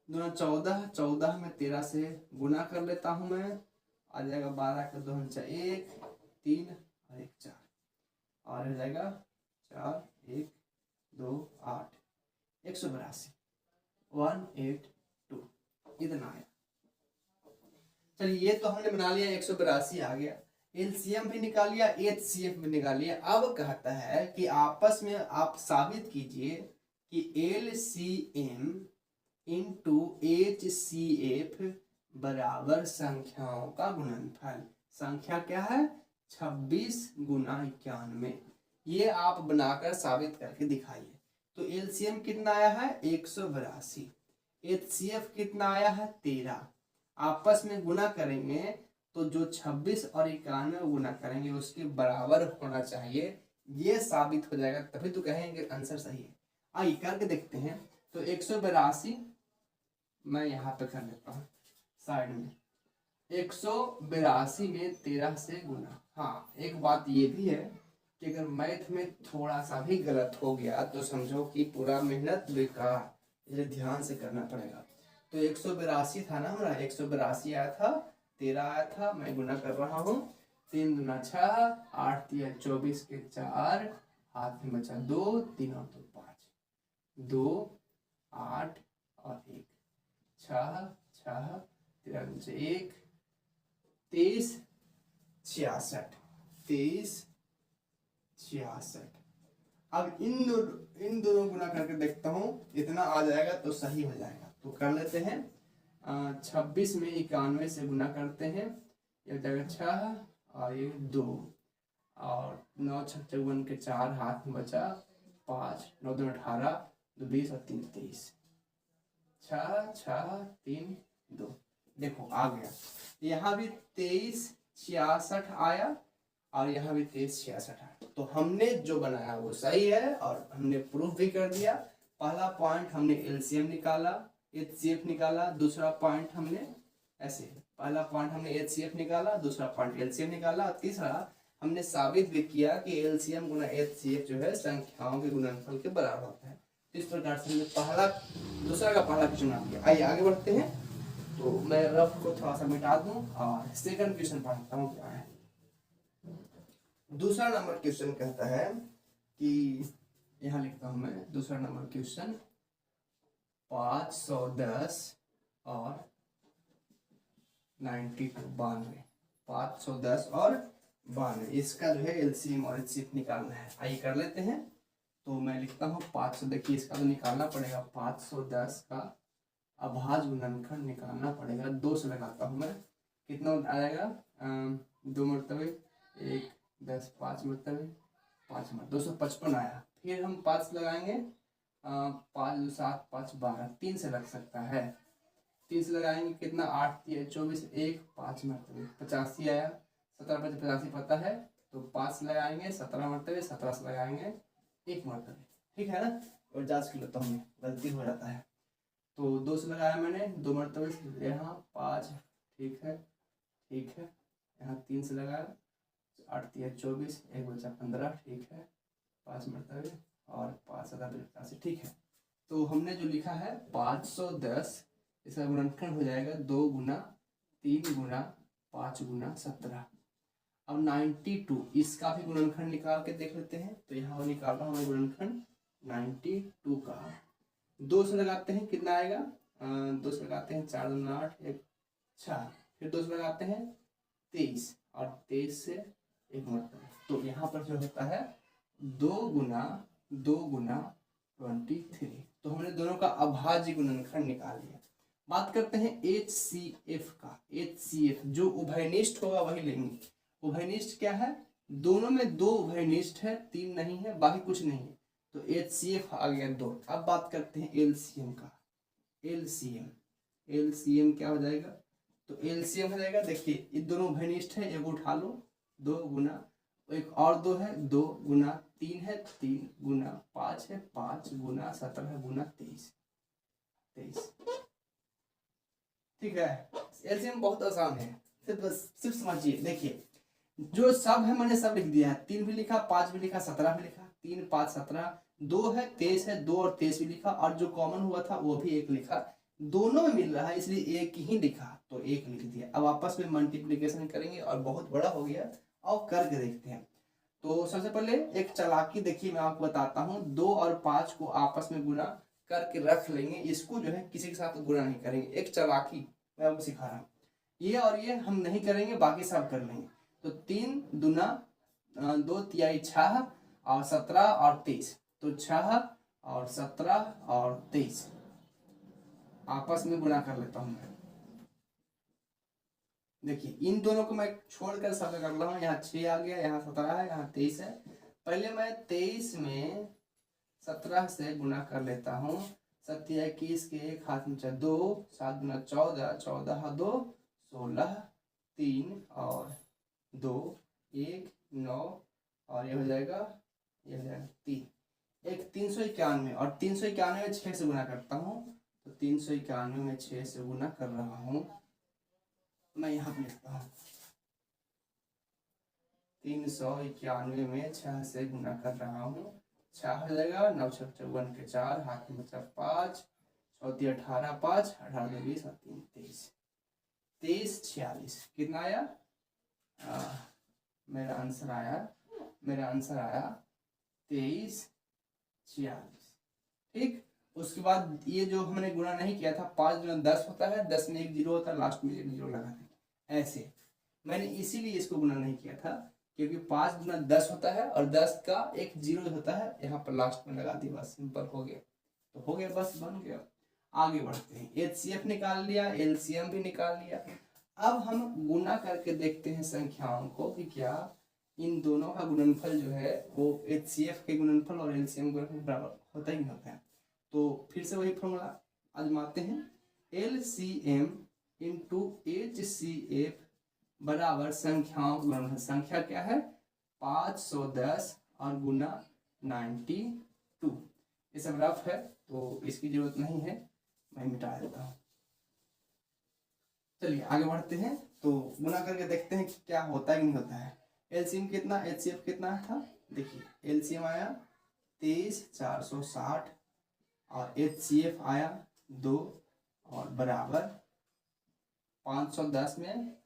दूना 14, 14 में 13 से गुना कर लेता हूँ मैं, आ जाएगा 12 का 2 1 3 और 1 4 और हो जाएगा 4 1 2 8 182 182 इतना आया। चलिए ये तो हमने बना लिया, 182 आ गया। एलसीएम भी निकाल लिया, एचसीएफ भी निकाल लिया। अब कहता है कि आपस में आप साबित कीजिए कि एलसीएम इंटू एचसीएफ बराबर संख्याओं का गुणनफल। संख्या क्या है 26 गुना 91। ये आप बनाकर साबित करके दिखाइए। तो एलसीएम कितना आया है 182, एचसीएफ कितना आया है 13। आपस में गुना करेंगे तो जो 26 और 91 गुना करेंगे उसके बराबर होना चाहिए, ये साबित हो जाएगा, तभी तो कहेंगे आंसर सही है। आइए करके देखते हैं। तो 182 मैं यहाँ पे कर लेता हूँ, साइड में 182 में 13 से गुना। हाँ, एक बात ये भी है कि अगर मैथ में थोड़ा सा भी गलत हो गया तो समझो कि पूरा मेहनत बेकार, इसे ध्यान से करना पड़ेगा। तो 182 था ना हमारा, 182 आया था, 13 आया था, मैं गुना कर रहा हूँ। 3 दूना 6, 8 तिया 24 के 4, हाथ में बचा 2, 3 और 2 5, 2 8 और 1 6 6, 13 से 1 23 66, 23 66। अब इन दोनों गुना करके देखता हूँ, इतना आ जाएगा तो सही हो जाएगा। तो कर लेते हैं। 26 में 91 से गुना करते हैं, ये हो जाएगा 6 और ये 2 और 9 6 54 के 4, हाथ में बचा 5, 9 2 18, 2 20 और 3 23, 6 6 3 2। देखो आ गया। यहाँ भी 23 66 आया और यहाँ भी 23 66 आया। तो हमने जो बनाया वो सही है और हमने प्रूफ भी कर दिया। पहला पॉइंट हमने एलसीएम निकाला, एचसीएफ निकाला। दूसरा पॉइंट हमने ऐसे, पहला पॉइंट हमने एचसीएफ निकाला, दूसरा पॉइंट एलसीएम निकाला, और तीसरा हमने साबित भी किया कि एलसीएम गुना एचसीएफ जो है संख्याओं के गुणनफल के बराबर होता है। इस प्रकार से पहला दूसरा का पहला क्वेश्चन आ गया। आइए आगे बढ़ते हैं। तो मैं रफ को थोड़ा सा मिटा दूं और सेकंड क्वेश्चन पढ़ता हूँ क्या है। दूसरा नंबर क्वेश्चन कहता है कि, यहाँ लिखता हूं मैं दूसरा नंबर क्वेश्चन, 510 और 92 92, 510 और 92, इसका जो है एलसीएम और एचसीएफ निकालना है। आइए कर लेते हैं। तो मैं लिखता हूँ 500, देखिए इसका तो निकालना पड़ेगा, 510 का अभाज्य गुणनखंड निकालना पड़ेगा। 2 से लगाता हूँ मैं, कितना आएगा, 2 मरतबे 1 10, 5 मरतबे 5 मरतबे 255 आया। फिर हम 5 लगाएंगे, 5 2 7 5 12, 3 से लग सकता है। 3 से लगाएंगे कितना, 8 3 24, 1 5 मरतबे 85 आया। 17 5 85 पता है, तो 5 से लगाएंगे 17 मरतबे, 17 से लगाएंगे 1 मरतबे, ठीक है ना। और जांच कर लेता हूँ, गलती हो जाता है। तो 2 से लगाया मैंने 2 मरतबे, यहाँ 5, ठीक है ठीक है। यहाँ 3 से लगाया, 8 3 24, 1 बचा 15, ठीक है, 5 मरतबे और 5 7 85, ठीक है। तो हमने जो लिखा है 510, इसका गुणनखंड हो जाएगा 2 गुना 3 गुना 5 गुना 17। अब 92, इसका भी गुणनखंड निकाल के देख लेते हैं। तो यहाँ निकाल रहा हूँ गुणनखंड 92 का। 2 से लगाते हैं, कितना आएगा, 2 से लगाते हैं 4 2 8 1 6, फिर 2 से लगाते हैं 23 और 23 से 1 मरतबा। तो यहाँ पर जो होता है 2 गुना 23। तो हमने दोनों का अभाज्य गुणनखंड निकाल लिया। बात करते हैं HCF का। HCF जो उभयनिष्ठ होगा वही लेंगे। उभयनिष्ठ क्या है, दोनों में 2 उभयनिष्ठ है, 3 नहीं है, बाकी कुछ नहीं है। तो HCF आ गया 2। अब बात करते हैं LCM का। LCM क्या हो जाएगा, तो LCM हो जाएगा, देखिए ये दोनों उभयनिष्ठ है, एक उठा लो, 2 गुना, एक और 2 है, 2 गुना 3 है, 3 गुना 5 है, 5 गुना 17 गुना 23। ठीक है। एलसीएम बहुत आसान है, सिर्फ समझिए। देखिए जो सब है मैंने सब लिख दिया है, 3 भी लिखा, 5 भी लिखा, 17 भी लिखा, 3 5 17, 2 है 23 है, 2 और 23 भी लिखा, और जो कॉमन हुआ था वो भी 1 लिखा। दोनों में मिल रहा है इसलिए 1 ही लिखा, तो 1 लिख दिया। अब आपस में मल्टीप्लिकेशन करेंगे और बहुत बड़ा हो गया, और करके देखते हैं। तो सबसे पहले एक चालाकी देखिए, मैं आपको बताता हूँ। 2 और 5 को आपस में गुना करके रख लेंगे, इसको जो है किसी के साथ गुना नहीं करेंगे। एक चालाकी मैं आपको सिखा रहा हूँ, ये और ये हम नहीं करेंगे, बाकी सब कर लेंगे। तो 3 दूना 2 तिहाई 6 और 17 और 23, तो 6 और 17 और 23 आपस में गुना कर लेता हूँ मैं। देखिए इन दोनों को मैं छोड़कर सब कर रहा हूँ। यहाँ 6 आ गया, यहाँ 17 है, यहाँ 23 है। पहले मैं 23 में 17 से गुना कर लेता हूँ। 7 21 के 1 हाथ में 2, 7 गुना 14, 14 2 16, 3 और 2 1 9, और ये हो जाएगा 3, एक 391, और 391 में 6 से गुना करता हूँ। तो 391 में 6 से गुना कर रहा हूँ, मैं यहाँ पे लिखता हूँ 391 में 6 से गुना कर रहा हूँ। 6 हो जाएगा, 9 6 54 के 4, हाथ में मतलब 5, 4 18, 5 18 20 और 3 23, 23 46 कितना आया? मेरा आंसर आया 23 46। ठीक, उसके बाद ये जो हमने गुणा नहीं किया था, 5 गुना 10 होता है, 10 में एक जीरो होता है, लास्ट में एक जीरो लगा दें। ऐसे मैंने इसीलिए इसको गुणा नहीं किया था, क्योंकि 5 गुना 10 होता है और 10 का एक जीरो होता है, यहाँ पर लास्ट में लगा दिया, बस सिंपल हो गया। तो हो गया, बस बन गया। आगे बढ़ते हैं, एचसीएफ निकाल लिया, एलसीएम भी निकाल लिया। अब हम गुना करके देखते हैं संख्याओं को कि क्या इन दोनों का गुणनफल जो है वो एचसीएफ के गुणनफल और एलसीएम गुणनफल बराबर होता ही नहीं होता है। तो फिर से वही फॉर्मूला आजमाते हैं, एलसीएम इंटू एचसीएफ बराबर संख्याओं का गुणनफल। संख्या क्या है? 510 और गुना 92। ये सब रफ है तो इसकी जरूरत नहीं है, मैं मिटा देता हूँ। चलिए आगे बढ़ते हैं, तो गुना करके देखते हैं कि क्या होता है कि नहीं होता है। एलसीएम कितना, एचसीएफ कितना था? देखिए एलसीएम आया 23,460 और एचसीएफ आया 2 और बराबर 510 में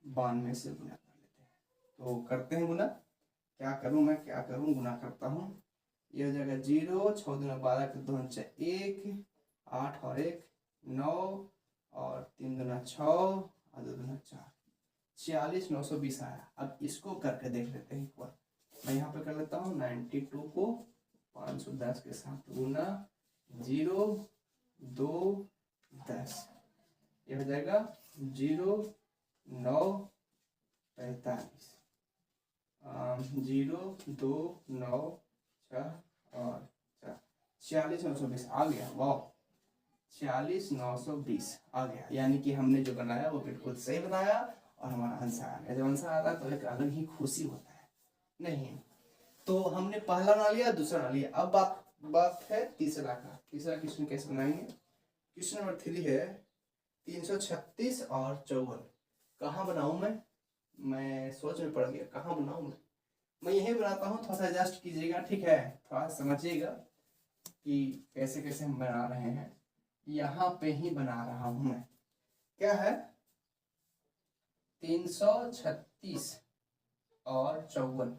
92 से गुना कर लेते हैं। तो करते हैं गुना। क्या करूं मैं, क्या करूं? गुना करता हूं। ये हो जाएगा 0, 6 दूना 12 के 2 1, 8 और 1 9 और 3 दूना 6 और 2 दूना 4, 46 920 आया। अब इसको करके देख लेते हैं एक बार। मैं यहाँ पे कर लेता हूँ 92 को 510 के साथ गुना 0 2 10, ये हो जाएगा 0 9 45, 0 2 9 6 और 4, 46 920 आ गया। वाह, 46 920 आ गया। यानी कि हमने जो बनाया वो बिल्कुल सही बनाया और हमारा आंसर आ गया। जब आंसर आता है तो एक अलग ही खुशी होता है। नहीं तो हमने पहला बना लिया, दूसरा बना लिया। अब बात है तीसरा का। तीसरा क्वेश्चन कैसे बनाएंगे? क्वेश्चन नंबर 3 है 336 और 54। कहाँ बनाऊं मैं सोच में पड़ गया, कहाँ बनाऊं मैं यही बनाता हूँ। थोड़ा सा एडजस्ट कीजिएगा, ठीक है? थोड़ा समझिएगा कि कैसे कैसे हम बना रहे हैं। यहाँ पे ही बना रहा हूं मैं। क्या है? 336 और 54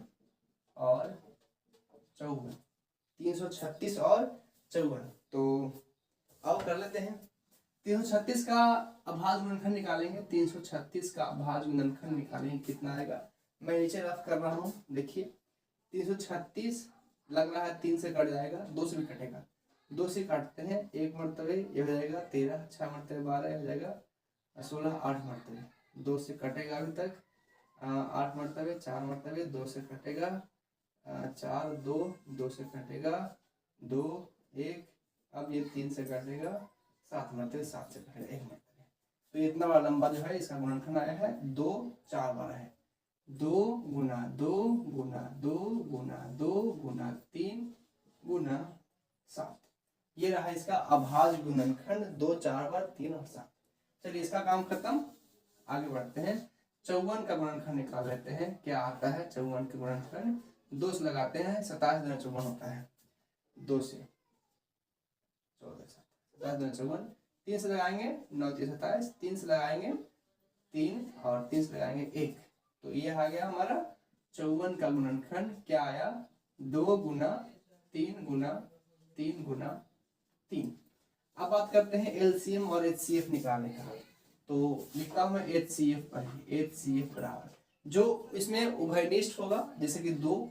336 और 54। तो अब कर लेते हैं। 336 का अभाज्य गुणनखंड निकालेंगे। 336 का अभाज्य गुणनखंड निकालेंगे, कितना आएगा? मैं नीचे रफ कर रहा हूँ। देखिए 336 लग रहा है 3 से कट जाएगा, 2 से भी कटेगा। 2 से काटते हैं, 1 मरतबे ये हो जाएगा 13, 6 मरतबे 12 हो जाएगा 16, 8 मरतबे 2 से कटेगा अभी तक 8 मरतबे, 4 मरतबे 2 से कटेगा 4 2 से कटेगा 2 1, अब ये 3 से कटेगा 7 मरतबे, 7 से कटेगा 1 मरतबे। तो इतना बड़ा लंबा जो है इसका गुणनखंड आया है 2 4 बार है। 2 गुना 2 गुना 2 गुना 2 गुना 3 गुना 7, ये रहा इसका अभाज्य गुणनखंड। 2 4 बार 3 और 7। चलिए इसका काम खत्म, आगे बढ़ते हैं। 54 का गुणनखंड निकाल लेते हैं। क्या आता है 54 का गुणनखंड? 2 से लगाते हैं, 27 गुना 54 होता है। 2 से 14 27 गुना 54, 3 से लगाएंगे 9 3 27, 3 से लगाएंगे 3 और 3 से लगाएंगे 1। तो ये आ गया हमारा 54 का गुणनखंड। क्या आया? 2 गुना 3 गुना 3 गुना 3। अब बात करते हैं एलसीएम और एचसीएफ निकालने का। तो लिखता हूं मैं एचसीएफ पहले। एचसीएफ बराबर जो इसमें उभयनिष्ठ होगा, जैसे कि 2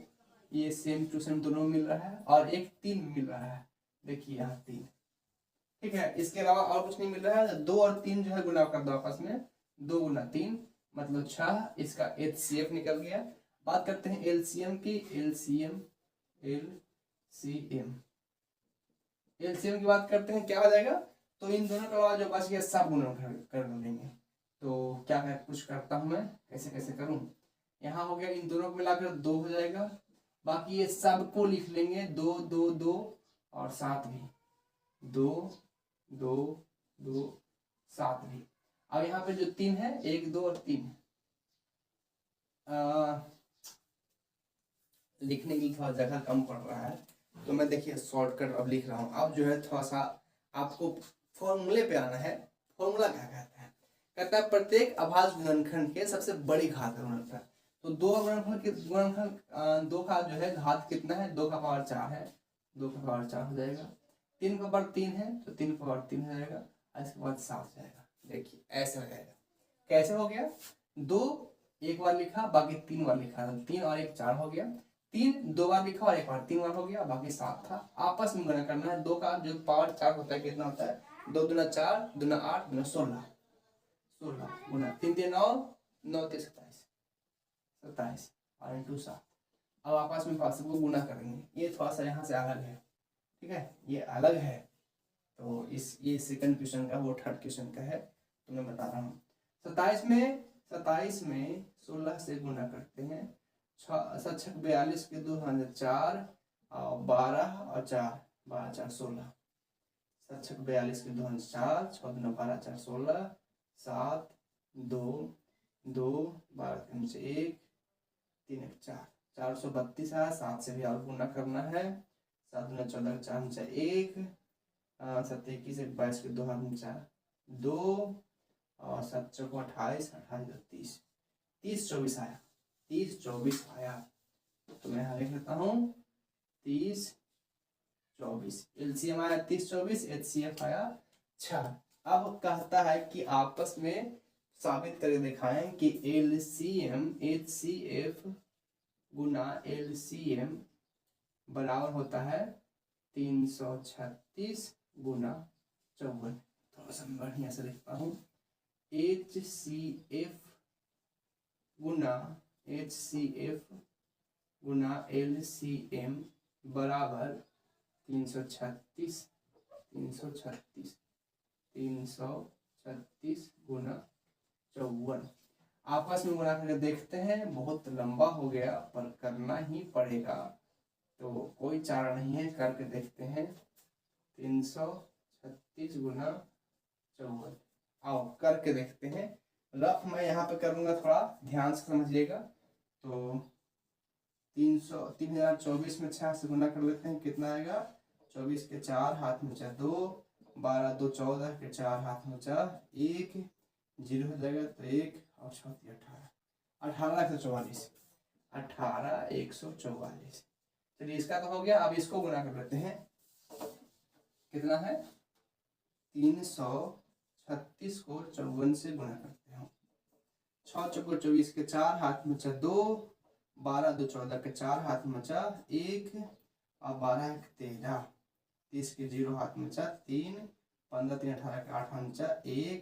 ये सेम टू सेम दोनों मिल रहा है और एक 3 मिल रहा है। देखिए यहाँ 3, ठीक है। इसके अलावा और कुछ नहीं मिल रहा है। 2 और 3 जो है गुना कर दो आपस में, 2 गुना 3 मतलब 6। इसका एचसीएफ निकल गया। बात करते हैं एलसीएम की। एलसीएम की बात करते हैं, क्या हो जाएगा? तो इन दोनों के अलावा जो बच गया सब गुना कर लेंगे। तो क्या कुछ करता हूं मैं, कैसे कैसे करूं? यहाँ हो गया, इन दोनों को मिलाकर 2 हो जाएगा। बाकी ये सबको लिख लेंगे 2 2 2 और 7 भी 2 2 2 7 भी। अब यहाँ पे जो 3 है, 1 2 और 3 है, लिखने की थोड़ा जगह कम पड़ रहा है, तो मैं देखिए शॉर्टकट अब लिख रहा हूँ। अब जो है थोड़ा सा आपको फॉर्मूले पे आना है। फॉर्मूला क्या कहता है? कहता है प्रत्येक अभाज्य गुणनखंड के सबसे बड़ी घात का गुणनफल। तो दो गुणनखंड दो का जो है घात कितना है? 2 का पावर 4 है, 2 का पावर 4 हो जाएगा। 3 का पावर 3 है तो 3 का पावर 3 हो जाएगा, इसके बाद 7 हो जाएगा। देखिए ऐसे हो जाएगा। कैसे हो गया? 2 एक बार लिखा, बाकी 3 बार लिखा, 3 और 1 4 हो गया। 3 2 बार लिखा और 1 बार 3 बार हो गया, बाकी 7 था। आपस में गुणा करना है। 2 का जो पावर 4 होता है कितना होता है? 2 दूना 4, दूना 8, दूना 16, 16 गुना 3 3 9, 9 3 27, 27 और इंटू 7। अब आपस में पास को गुना करेंगे। ये थोड़ा सा यहाँ से अलग है, ठीक है, ये अलग है। तो ये सेकंड क्वेश्चन का, वो थर्ड क्वेश्चन का है, तो मैं बता रहा हूँ। 27 में 16 से गुना करते हैं। 6 6 42 के 2 4 और 12 और 4 12 4 16, 7 6 42 के 2 4, 6 2 12 4 16, 7 2 2 12 3 से 1 3 1 4, 432 है। 7 से भी और गुना करना है। 7 2 14 4 से 1, 7 21 22 के 2 4 2 और 7 4 28, 28 30, 30 24 आया, 30 24 आया। तो मैं यहाँ लिख लेता हूँ 30 24, एलसीएम आया 30 24, एचसीएफ आया 6। अब कहता है कि आपस में साबित करके दिखाएं कि एलसीएम एचसीएफ गुना एलसीएम बराबर होता है 336 गुना 54। थोड़ा सा बढ़िया से लिखता हूँ। HCF गुना LCM बराबर 336 गुना 54। आपस में गुणा करके देखते हैं। बहुत लंबा हो गया पर करना ही पड़ेगा, तो कोई चारा नहीं है, करके देखते हैं। 336 गुना 54, आओ करके देखते हैं। रफ मैं यहाँ पे करूँगा, थोड़ा ध्यान से समझिएगा। तो 3024 में 6 से गुना कर लेते हैं, कितना आएगा? 24 के 4 हाथ में 2, 12 2 14 के 4 हाथ में 1, 0 हो जाएगा तो 1 और 6 18 144, 18 144। चलिए इसका तो हो गया। अब इसको गुना कर लेते हैं। कितना है? 336 को 54 से गुना करते हैं। 6 4 24 के 4 हाथ में 2, 12 2 14 के 4 हाथ में 1 और 12 1 13, 30 के 0 हाथ में 3, 15 3 18 के 8 हाथ में 1,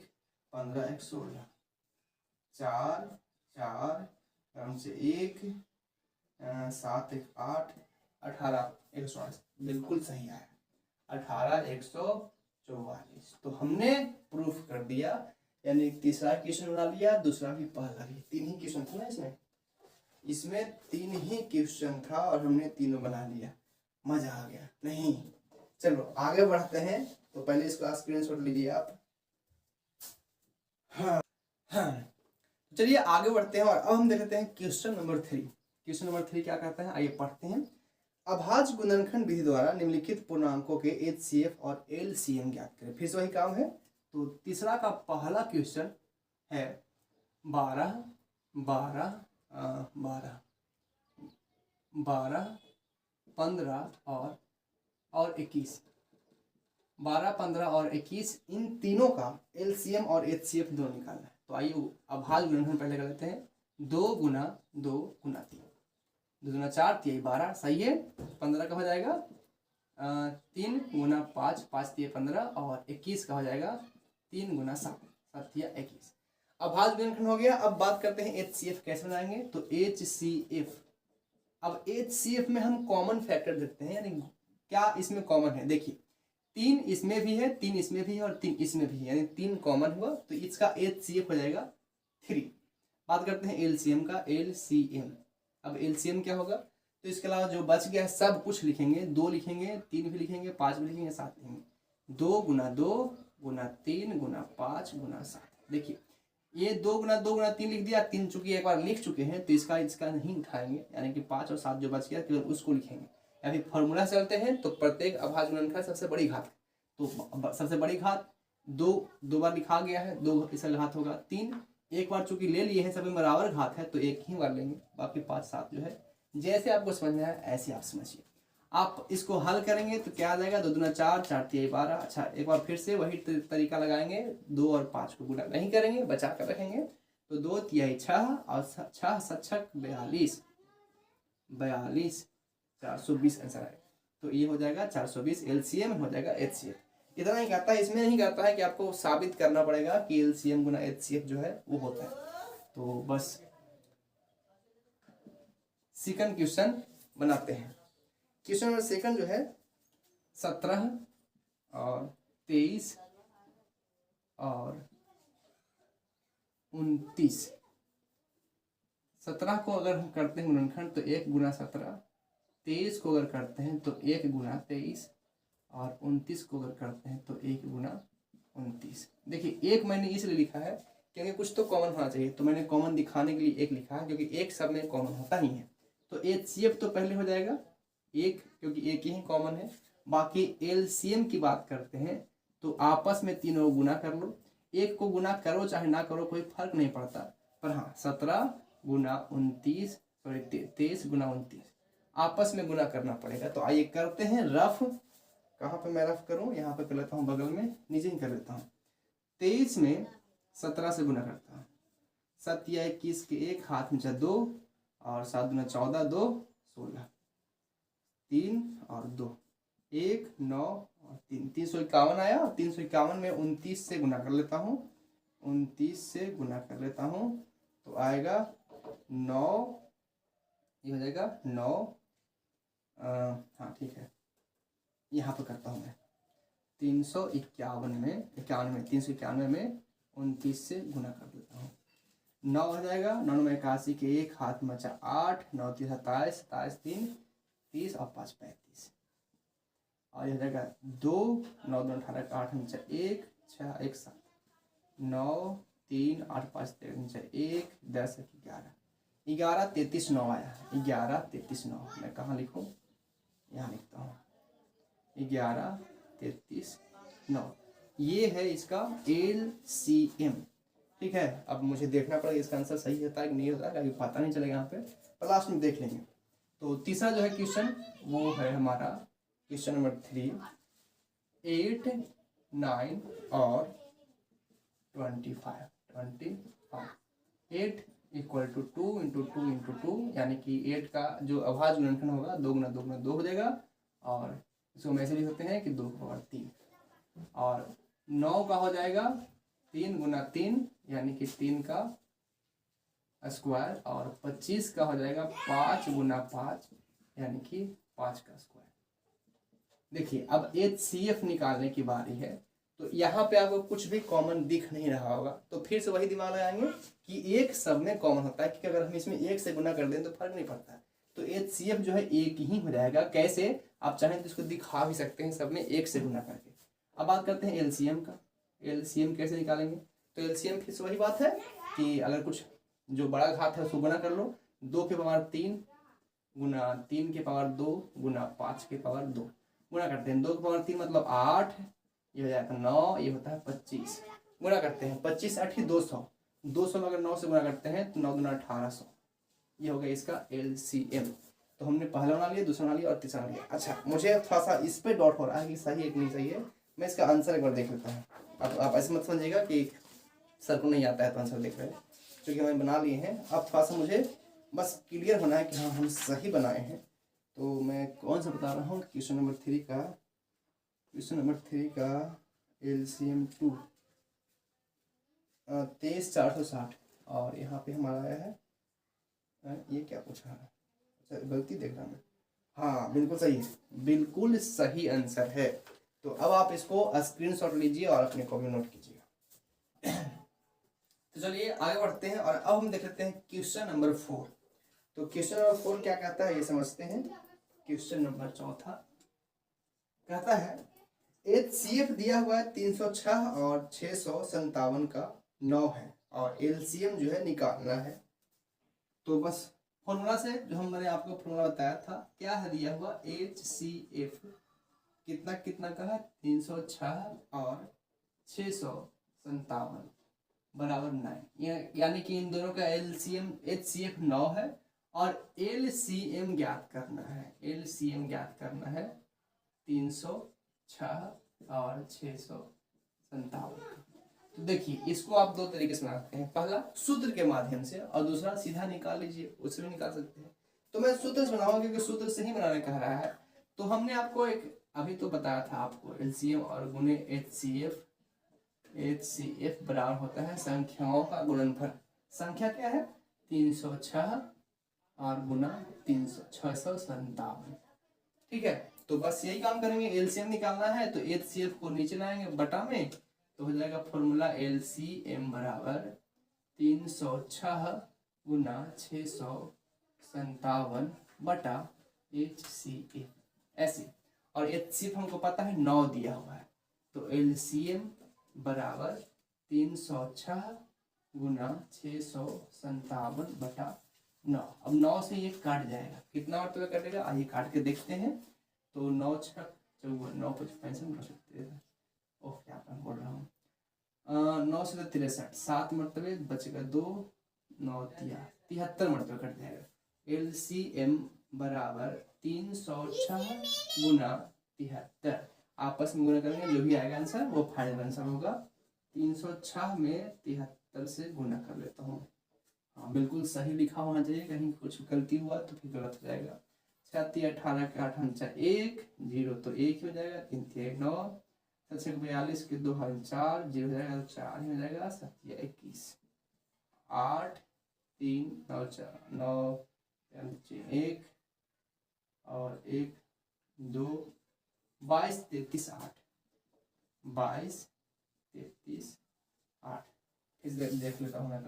15 1 16, 4 4 से 1, 7 1 8, 18 144, बिल्कुल सही आया, 18 144। तो हमने प्रूफ कर दिया, यानी तीसरा क्वेश्चन बना लिया, दूसरा भी पहला भी। 3 ही क्वेश्चन था ना इसमें 3 ही क्वेश्चन था और हमने तीनों बना लिया। मजा आ गया नहीं? चलो आगे बढ़ते हैं। तो पहले इसका स्क्रीनशॉट लीजिए आप। हाँ चलिए आगे बढ़ते हैं और अब हम देख लेते हैं क्वेश्चन नंबर 3। क्वेश्चन नंबर 3 क्या कहता है, आइए पढ़ते हैं। अभाज्य गुणनखंड विधि द्वारा निम्नलिखित पूर्णांकों के HCF और LCM ज्ञात करें। फिर से वही काम है। तो तीसरा का पहला क्वेश्चन है 12 12 12 12 15 और 21। 12 15 और 21 इन तीनों का LCM और HCF दोनों निकालना है। तो आइए अभाज्य गुणनखंड पहले कर लेते हैं। 2 गुना 2 गुना 3, 2 दूना 4 3 12, सही है। 15 का हो जाएगा 3 गुना 5, 5 3 15 और 21 का हो जाएगा 3 गुना 7, 7 21। अभाज्य गुणनखंड हो गया। अब बात करते हैं HCF कैसे बनाएंगे। तो HCF, अब HCF में हम कॉमन फैक्टर देखते हैं, यानी क्या इसमें कॉमन है। देखिए 3 इसमें भी है, 3 इसमें भी है और 3 इसमें भी है, यानी 3 कॉमन हुआ, तो इसका HCF हो जाएगा 3। बात करते हैं LCM का, LCM। अब LCM क्या होगा, तो इसके अलावा जो बच गया है सब कुछ लिखेंगे। 2 लिखेंगे, 3 भी लिखेंगे, 5 भी लिखेंगे, 7 लिखेंगे। 2 गुना 2 गुना 3 गुना 5 गुना 7, देखिए ये 2 × 2 × 3 लिख दिया, 3 चूंकि एक बार लिख चुके हैं तो इसका नहीं उठाएंगे, यानी कि 5 और 7 जो बच गया केवल उसको लिखेंगे। या फिर फॉर्मूला चलते हैं तो प्रत्येक अभाज्य गुणनखंड सबसे बड़ी घात, तो सबसे बड़ी घात 2 बार लिखा गया है, 2 इसका घात होगा 3, एक बार चूंकि ले लिए हैं सभी बराबर घात है तो एक ही बार लेंगे, बाकी 5 7 जो है जैसे आपको समझना है ऐसे आप समझिए। आप इसको हल करेंगे तो क्या आ जाएगा, 2 दूना 4, 4 तिया 12। अच्छा एक बार फिर से वही तरीका लगाएंगे, 2 और 5 को गुणा नहीं करेंगे, बचा कर रखेंगे, तो 2 तिया 6 और 6 7 42, 420 आंसर आएगा। तो ये हो जाएगा 420, एलसीएम हो जाएगा एचसीएफ। इतना ही कहता है, इसमें नहीं कहता है कि आपको साबित करना पड़ेगा कि एलसीएम गुना एचसीएफ जो है वो होता है। तो बस सेकंड क्वेश्चन बनाते हैं। क्वेश्चन नंबर सेकंड जो है 17 और 23 और 29। 17 को अगर हम करते हैं गुणनखंड तो 1 × 17, 23 को अगर करते हैं तो 1 × 23 और 29 को अगर करते हैं तो 1 × 29। देखिए एक मैंने इसलिए लिखा है क्योंकि कुछ तो कॉमन होना चाहिए, तो मैंने कॉमन दिखाने के लिए 1 लिखा है, क्योंकि एक सब में कॉमन होता ही है। तो एचसीएफ तो पहले हो जाएगा 1, क्योंकि एक ही कॉमन है। बाकी एलसीएम की बात करते हैं तो आपस में तीनों गुना कर लो, एक को गुना करो चाहे ना करो कोई फर्क नहीं पड़ता, पर हाँ 17 × 29 सॉरी 23 × 29 आपस में गुना करना पड़ेगा। तो आइए करते हैं रफ। कहाँ पे मैं रफ करूँ, यहाँ पे कर लेता हूँ, बगल में नीचे ही कर लेता हूँ। 23 में 17 से गुना करता हूँ, 7 या 21 के 1 हाथ में 2 और 7 दूना 14, 2 16, 3 और 2 1 9 और 3 351 आया। 351 में 29 से गुना कर लेता हूँ, 29 से गुना कर लेता हूँ तो आएगा 9, ये हो जाएगा 9। हाँ ठीक है, यहाँ पर करता हूँ मैं 351 में 391 में 29 से गुना कर देता हूँ, 9 हो जाएगा। 9 में 81 के 1 हाथ में 8, 9 3 27, 27 3 30 और 5 35 और यह हो जाएगा 2, 9 2 18 8 में 1 6 1 7, 9 3 8 5 3 1 10 11 11 33 9 आया, 11 33 9। मैं कहाँ लिखूँ, यहाँ लिखता हूँ 11 33 9। ये है इसका एलसीएम। ठीक है, अब मुझे देखना पड़ेगा इसका आंसर सही होता है कि नहीं होता है, कभी पता नहीं चलेगा यहाँ पे, पर लास्ट में देख लेंगे। तो तीसरा जो है क्वेश्चन वो है हमारा क्वेश्चन नंबर 3, 8 9 और 25। 8 = 2 × 2 × 2, यानी कि 8 का जो अभाज्य गुणनखंड होगा 2 × 2 × 2 हो जाएगा, और इसको हम ऐसे लिख सकते हैं कि 2 × 3। और 9 का हो जाएगा 3 × 3 यानी कि 3 का स्क्वायर, और 25 का हो जाएगा 5 × 5 यानी कि 5 का स्क्वायर। देखिए अब एचसीएफ निकालने की बारी है, तो यहाँ पे आपको कुछ भी कॉमन दिख नहीं रहा होगा, तो फिर से वही दिमाग लगाएंगे कि एक सब में कॉमन होता है, क्योंकि अगर हम इसमें 1 से गुना कर दें तो फर्क नहीं पड़ता है। तो एचसीएफ जो है 1 ही हो जाएगा। कैसे, आप चाहें तो इसको दिखा भी सकते हैं सब में 1 से गुना करके। अब बात करते हैं एलसीएम का। एलसीएम कैसे निकालेंगे, तो एलसीएम फिर से वही बात है कि अगर कुछ जो बड़ा घात है उसको गुना कर लो, 2 की पावर 3 गुना 3 की पावर 2 गुना 5 की पावर 2 गुना करते हैं। 2 की पावर 3 मतलब 8, ये हो जाएगा 9, ये होता है 25। गुना करते हैं 25 8 200, 200 में अगर 9 से गुना करते हैं तो 9 दूना 1800, ये हो गया इसका एलसीएम। तो हमने पहला बना लिया, दूसरा बना लिया और तीसरा बना लिया। अच्छा मुझे थोड़ा सा इस पर डाउट हो रहा है कि सही है कि नहीं सही है, मैं इसका आंसर एक बार देख लेता हूँ। अब आप ऐसे मत समझिएगा कि सर को नहीं आता है तो आंसर देख रहे हैं, क्योंकि मैंने बना लिए हैं। अब थोड़ा सा मुझे बस क्लियर होना है कि हाँ हम सही बनाए हैं। तो मैं कौन सा बता रहा हूँ, क्वेश्चन नंबर 3 का एलसीएम 2 23,460, और यहाँ पे हमारा आया है ये क्या पूछा है, अच्छा गलती देख रहा मैं, हाँ बिल्कुल सही है, बिल्कुल सही आंसर है। तो अब आप इसको स्क्रीनशॉट लीजिए और अपने कॉपी में नोट कीजिएगा। तो चलिए आगे बढ़ते हैं और अब हम देख लेते हैं क्वेश्चन नंबर 4। तो क्वेश्चन नंबर 4 क्या कहता है ये समझते हैं। क्वेश्चन नंबर 4 कहता है एचसीएफ दिया हुआ है 306 और 657 का 9 है और एलसीएम जो है निकालना है। तो बस फॉर्मूला से जो मैंने आपको फॉर्मूला बताया था, क्या है दिया हुआ, HCF कितना कितना का है, 306 और 657 बराबर 9, यानी कि इन दोनों का एलसीएम HCF 9 है और एलसीएम ज्ञात करना है, एलसीएम ज्ञात करना है 306 और 657। तो देखिए इसको आप दो तरीके से बनाते हैं, पहला सूत्र के माध्यम से और दूसरा सीधा निकाल लीजिए, उससे भी निकाल सकते हैं। तो मैं सूत्र से बनाऊंगा क्योंकि सूत्र से ही बनाने कह रहा है। तो हमने आपको एक अभी तो बताया था आपको एलसीएम और गुणे HCF बराबर होता है संख्याओं का गुणनफल। संख्या क्या है, 306 और गुना 657। ठीक है, तो बस यही काम करेंगे, एलसीएम निकालना है तो HCF को नीचे लाएंगे बटा में, तो हो जाएगा फॉर्मूला एलसीएम बराबर 306 गुना 657 बटा HCF ऐसे। और HCF हमको पता है 9 दिया हुआ है, तो एलसीएम बराबर 306 गुना 657 बटा 9। अब 9 से ये काट जाएगा, कितना मरतबा कटेगा आइए काट के देखते हैं। तो 9 6 54 9 5 65 ओह क्या बोल रहा हूँ, 9 से 63 7 मरतबे बचेगा 2 9 73 मरतबे कट जाएगा। एलसीएम बराबर 306 गुना 73, आपस में गुना करेंगे जो भी आएगा आंसर वो फाइनल आंसर होगा। 306 में 73 से गुना कर लेता हूँ। हाँ बिल्कुल सही लिखा होना चाहिए, कहीं कुछ गलती हुआ तो फिर गलत हो जाएगा। 36 18 के 8 1 0 तो 1 हो जाएगा, 3 3 9 7 42 के 2 4 0 हो जाएगा, 4 हो जाएगा, 7 21 8 3 9 4 9 1 और 1 2 22 33 8 22 33 8। इस देख लेता हूँ मैं,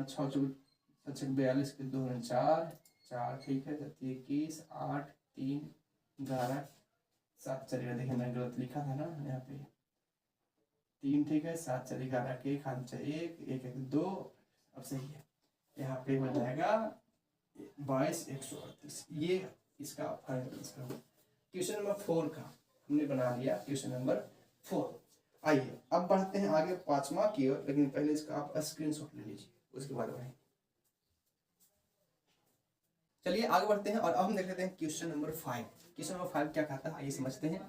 6 42 के 2 4 4 ठीक है, 21 8 3 11 7 चलेगा, देखिए मैंने गलत लिखा था ना यहाँ पे, 3 ठीक है, 7 4 11 के 1 1 1 2 अब सही है, यहाँ पे हो जाएगा 22 138। ये इसका फाइनल आंसर होगा। क्वेश्चन नंबर 4 का हमने बना लिया, क्वेश्चन नंबर 4। आइए अब बढ़ते हैं आगे 5वां की ओर, लेकिन पहले इसका आप स्क्रीनशॉट ले लीजिए उसके बाद बढ़ेंगे। चलिए आगे बढ़ते हैं और अब हम देख लेते हैं क्वेश्चन नंबर 5। क्वेश्चन नंबर 5 क्या कहता है आइए समझते हैं।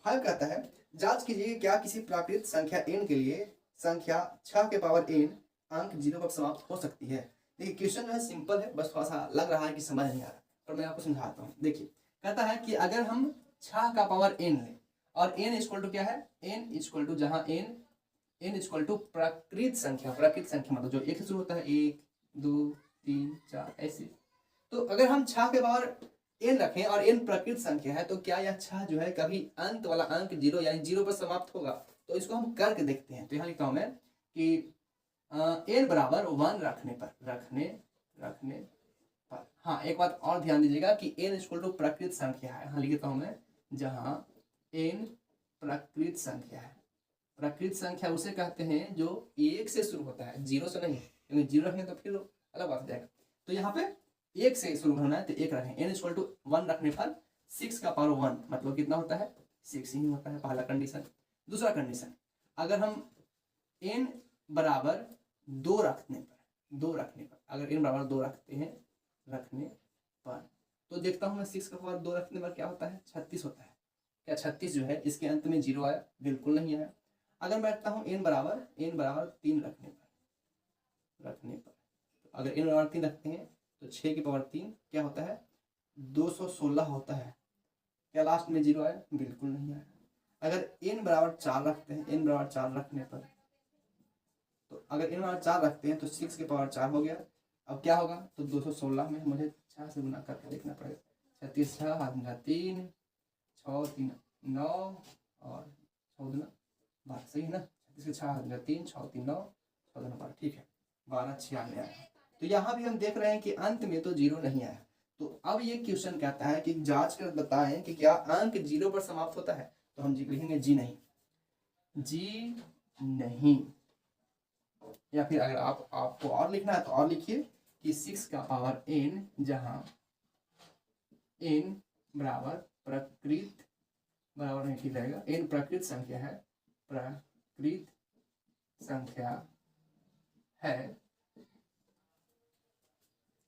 5 कहता है जांच कीजिए क्या किसी प्राकृत संख्या n के लिए संख्या 6 के पावर n अंक 0 पर समाप्त हो सकती है। देखिए क्वेश्चन जो है सिंपल है, बस थोड़ा सा लग रहा है कि समझ नहीं आ रहा, पर मैं आपको समझाता हूँ। देखिए कहता है कि अगर हम 6 का पावर n लें और n इक्वल टू क्या है, n इक्वल टू जहाँ n इक्वल टू प्राकृत संख्या मतलब जो 1 से शुरू होता है 1 2 3 4 ऐसे। तो अगर हम 6 के पावर n रखें और n प्राकृत संख्या है तो क्या यह 6 जो है कभी अंत वाला अंक 0 यानी 0 पर समाप्त होगा? तो इसको हम करके देखते हैं। तो यहाँ लिखता हूं मैं कि n बराबर 1 रखने पर, हाँ एक बात और ध्यान दीजिएगा कि n इक्वल टू प्राकृत संख्या है, यहाँ लिखता हूं मैं जहां n प्राकृत संख्या है। प्राकृत संख्या उसे कहते हैं जो 1 से शुरू होता है, 0 से नहीं, क्योंकि 0 रखने तो फिर अलग बात हो जाएगा। तो यहाँ पे 1 से शुरू होना है तो 1 रखें। n इक्वल टू 1 रखने पर 6 का पावर 1 मतलब कितना होता है, 6 ही होता है, पहला कंडीशन। दूसरा कंडीशन, अगर हम n बराबर 2 रखने पर अगर n बराबर 2 रखने पर तो देखता हूँ मैं 6 का पावर 2 रखने पर क्या होता है, 36 होता है। क्या 36 जो है इसके अंत में 0 आया? बिल्कुल नहीं आया। अगर मैं रखता हूँ n बराबर 3 रखने पर अगर n बराबर 3 रखते हैं तो 6 की पावर 3 क्या होता है, 216 होता है। क्या लास्ट में 0 आया? बिल्कुल नहीं आया। अगर n बराबर 4 रखते हैं, n बराबर 4 रखने पर तो अगर n बराबर 4 रखते हैं तो 6 की पावर 4 हो गया। अब क्या होगा, तो 216 में मुझे 6 से गुना करके देखना पड़ेगा। 36 6 हाथ में 3 6 3 9 और 6 2 12, सही है ना। 36 के 6 हाथ में 3 6 3 9 6 2 12, ठीक है, 12 96 आया। तो यहाँ भी हम देख रहे हैं कि अंत में तो 0 नहीं आया। तो अब ये क्वेश्चन कहता है कि जांच कर बताएं कि क्या अंक 0 पर समाप्त होता है। तो हम लिखेंगे जी नहीं, या फिर अगर आपको और लिखना है तो और लिखिए कि 6 का पावर n, जहाँ n बराबर प्रकृत बराबर नहीं ठीक रहेगा, n प्रकृत संख्या है, प्रकृत संख्या है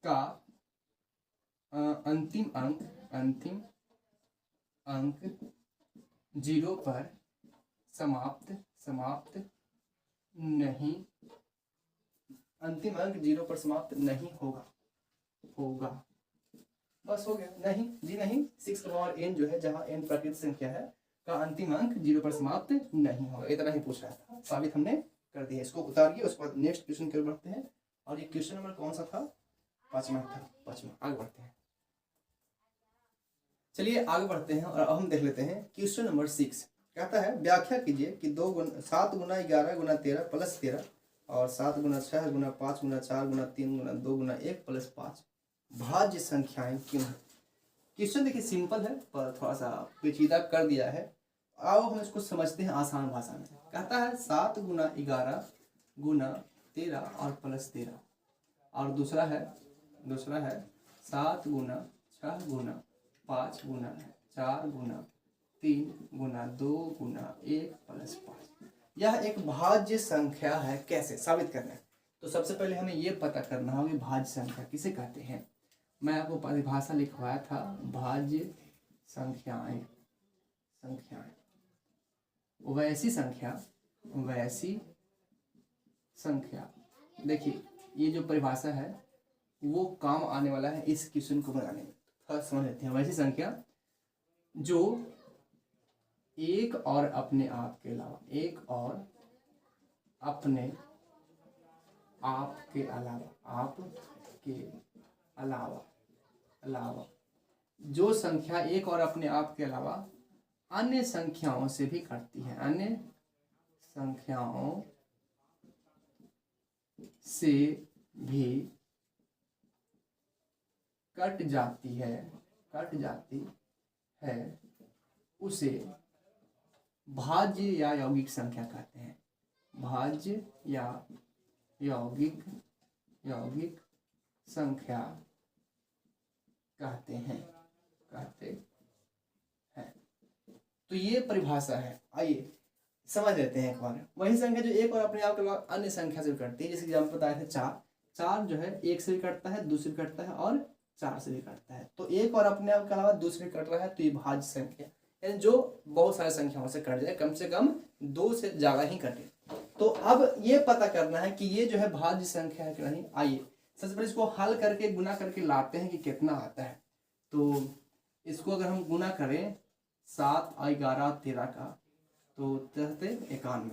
का अंतिम अंक 0 पर समाप्त नहीं, अंतिम अंक 0 पर समाप्त नहीं होगा। बस हो गया। नहीं जी नहीं, 6 का पावर n जो है, जहाँ n प्राकृतिक संख्या है, का अंतिम अंक 0 पर समाप्त नहीं होगा। इतना ही पूछ रहा था, साबित हमने कर दिया। इसको उतारिए, उसके बाद नेक्स्ट क्वेश्चन की ओर बढ़ते हैं। और ये क्वेश्चन नंबर कौन सा था? 5वां था, 5वां। आगे बढ़ते हैं, चलिए आगे बढ़ते हैं और अब हम देख लेते हैं क्वेश्चन नंबर 6। कहता है व्याख्या कीजिए कि 7 गुना 11 गुना 13 प्लस 13 और 7 गुना 6 गुना 5 गुना 4 गुना 3 गुना 2 गुना 1 प्लस 5 भाज्य संख्याएं क्यों हैं। क्वेश्चन देखिए सिंपल है, पर थोड़ा सा पेचीदा कर दिया है। आओ हम इसको समझते हैं आसान भाषा में। कहता है 7 गुना 11 गुना 13 और प्लस 13, और दूसरा है 7 गुना 6 गुना 5 गुना 4 गुना 3 गुना 2 गुना 1 प्लस 5। यह एक भाज्य संख्या है। कैसे साबित करना है? तो सबसे पहले हमें यह पता करना होगा कि भाज्य संख्या किसे कहते हैं। मैं आपको परिभाषा लिखवाया था, भाज्य संख्याएं वैसी संख्या। देखिए ये जो परिभाषा है वो काम आने वाला है इस क्वेश्चन को बनाने में। थोड़ा समझ लेते हैं। वैसी संख्या जो एक और अपने आप के अलावा जो संख्या एक और अपने आप के अलावा अन्य संख्याओं से भी कटती है, अन्य संख्याओं से भी कट जाती है, उसे भाज्य या यौगिक संख्या कहते हैं। भाज्य या यौगिक संख्या कहते हैं। तो ये परिभाषा है। आइए समझ लेते हैं एक बार। वही संख्या जो एक और अपने आप के अलावा अन्य संख्या से कटती है, जैसे कि हम बताए थे 4 जो है एक से भी कटता है, दूसरे भी कटता है और 4 से भी कटता है। तो एक और अपने आप के अलावा दूसरे कट रहा है, तो ये भाज्य संख्या, यानी जो बहुत सारे संख्याओं से कट जाए, कम से कम 2 से ज्यादा ही कटे। तो अब ये पता करना है कि ये जो है भाज्य संख्या है कि नहीं। आइए सबसे पहले इसको हल करके गुना करके लाते हैं कि कितना आता है। तो इसको अगर हम गुना करें 7 और 11 13 का, तो 91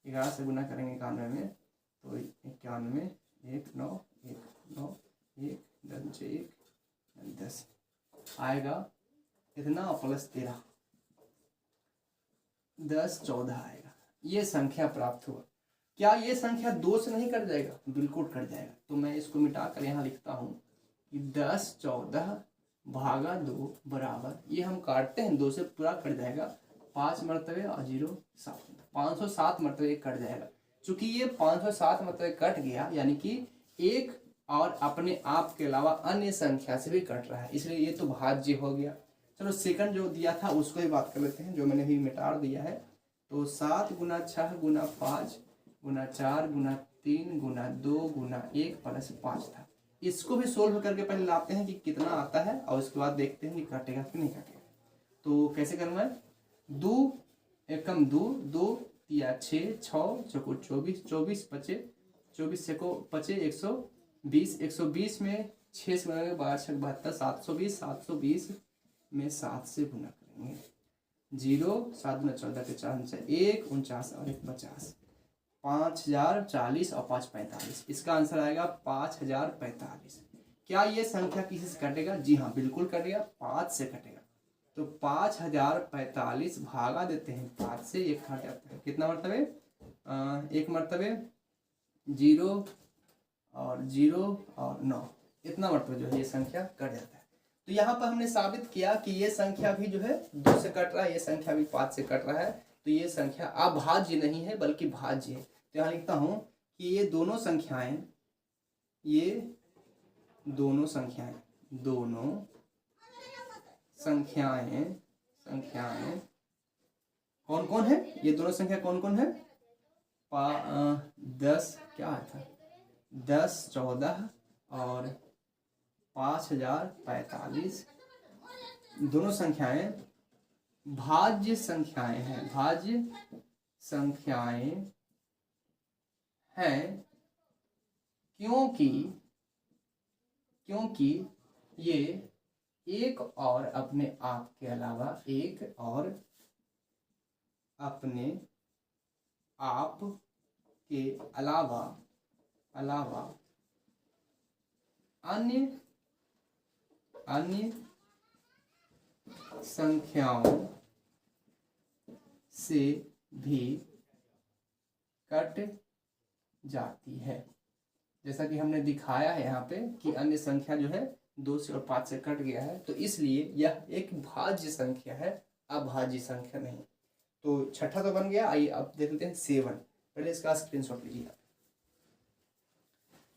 11 से गुना करेंगे 91 में, तो 91 1 9 1 9 1 10 1 10 आएगा इतना, प्लस 13 10 14 आएगा। ये संख्या प्राप्त हुआ। क्या ये संख्या 2 से नहीं कट जाएगा? बिल्कुल कट जाएगा। तो मैं इसको मिटा कर यहाँ लिखता हूँ कि 10 14 भागा 2 बराबर, ये हम काटते हैं 2 से, पूरा कट जाएगा 5 मरतबे और 0 7, 507 मरतबे कट जाएगा। चूंकि ये 507 मरतबे कट गया, यानी कि एक और अपने आप के अलावा अन्य संख्या से भी कट रहा है, इसलिए ये तो भाज्य हो गया। चलो सेकंड जो दिया था उसको ही बात कर लेते हैं, जो मैंने भी मिटा दिया है। तो 7 गुना 6 गुना 5 गुना 4 गुना 3 गुना 2 गुना 1 प्लस 5 था। इसको भी सोल्व करके पहले लाते हैं कि कितना आता है, और उसके बाद देखते हैं कि कटेगा कि नहीं कटेगा। तो कैसे करना है? 2 एकम 2 2 या 6 6 चौको 24 24 पचे 24 से को पचे 120 120 में 6 से बनाएंगे 12 6 72 720 720 में 7 से गुना करेंगे। 0 7 गुना 14 के 4 1 49 और 1 50, 5040 और 5 45। इसका आंसर आएगा 5045। क्या ये संख्या किसी से कटेगा? जी हाँ बिल्कुल कटेगा, 5 से कटेगा। तो 5045 भागा देते हैं 5 से, 1 कट जाता है। कितना मरतबे? 1 मरतबे 0 और 0 और 9, इतना मरतबे जो है ये संख्या कट जाता है। तो यहाँ पर हमने साबित किया कि ये संख्या भी जो है 2 से कट रहा है, ये संख्या भी 5 से कट रहा है। तो ये संख्या अभाज्य नहीं है बल्कि भाज्य है। तो यहाँ लिखता हूँ कि ये दोनों संख्याएं कौन कौन है, ये दोनों संख्या कौन कौन है, 10 क्या था 10 14 और 5045 दोनों संख्याएं भाज्य संख्याएं हैं, क्योंकि ये एक और अपने आप के अलावा अन्य संख्याओं से भी कट जाती है। जैसा कि हमने दिखाया है यहाँ पे कि अन्य संख्या जो है 2 से और 5 से कट गया है, तो इसलिए यह एक भाज्य संख्या है, अभाज्य संख्या नहीं। तो छठा तो बन गया। आइए अब देख लेते हैं 7। पहले इसका स्क्रीनशॉट लीजिए।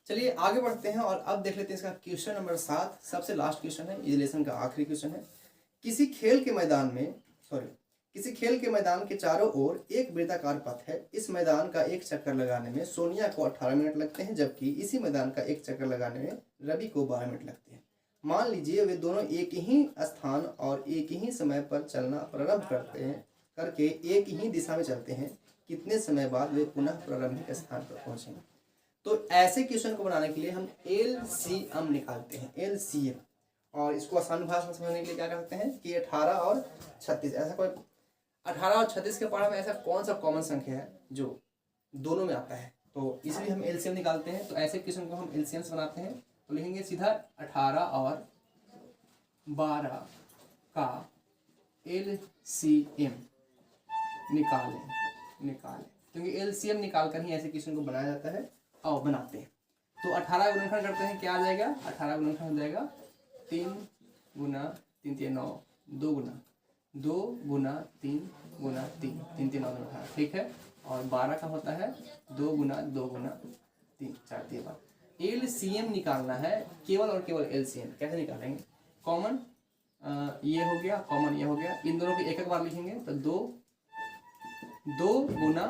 चलिए आगे बढ़ते हैं और अब देख लेते हैं इसका क्वेश्चन नंबर 7, सबसे लास्ट क्वेश्चन है, ये लेसन का आखिरी क्वेश्चन है। किसी खेल के मैदान के चारों ओर एक वृत्ताकार पथ है। इस मैदान का एक चक्कर लगाने में सोनिया को 18 मिनट लगते हैं, जबकि इसी मैदान का एक चक्कर लगाने में रवि को 12 मिनट लगते हैं। मान लीजिए वे दोनों एक ही स्थान और एक ही समय पर चलना प्रारंभ करके एक ही दिशा में चलते हैं। कितने समय बाद वे पुनः प्रारंभिक स्थान पर पहुंचेंगे? तो ऐसे क्वेश्चन को बनाने के लिए हम LCM निकालते हैं, LCM। और इसको आसान भाषा में समझने के लिए क्या करते हैं कि 18 और 36, ऐसा कोई 18 और 36 के पढ़ा में ऐसा कौन सा कॉमन संख्या है जो दोनों में आता है, तो इसलिए हम LCM निकालते हैं। तो ऐसे क्वेश्चन को हम LCM से बनाते हैं। तो लिखेंगे सीधा 18 और 12 का LCM निकालें, क्योंकि LCM निकाल कर ही ऐसे क्वेश्चन को बनाया जाता है और बनाते हैं। तो 18 गुणनखंड करते हैं, क्या आ जाएगा, 18 गुणनखंड हो जाएगा 3 गुना 3 3 9, 2 गुना 3 गुना 3 3 3 9 18, ठीक है। और 12 का होता है 2 गुना 3 4 3 12। LCM निकालना है, केवल और केवल LCM। कैसे निकालेंगे? कॉमन ये हो गया, कॉमन ये हो गया, इन दोनों को एक एक बार लिखेंगे। तो 2 गुना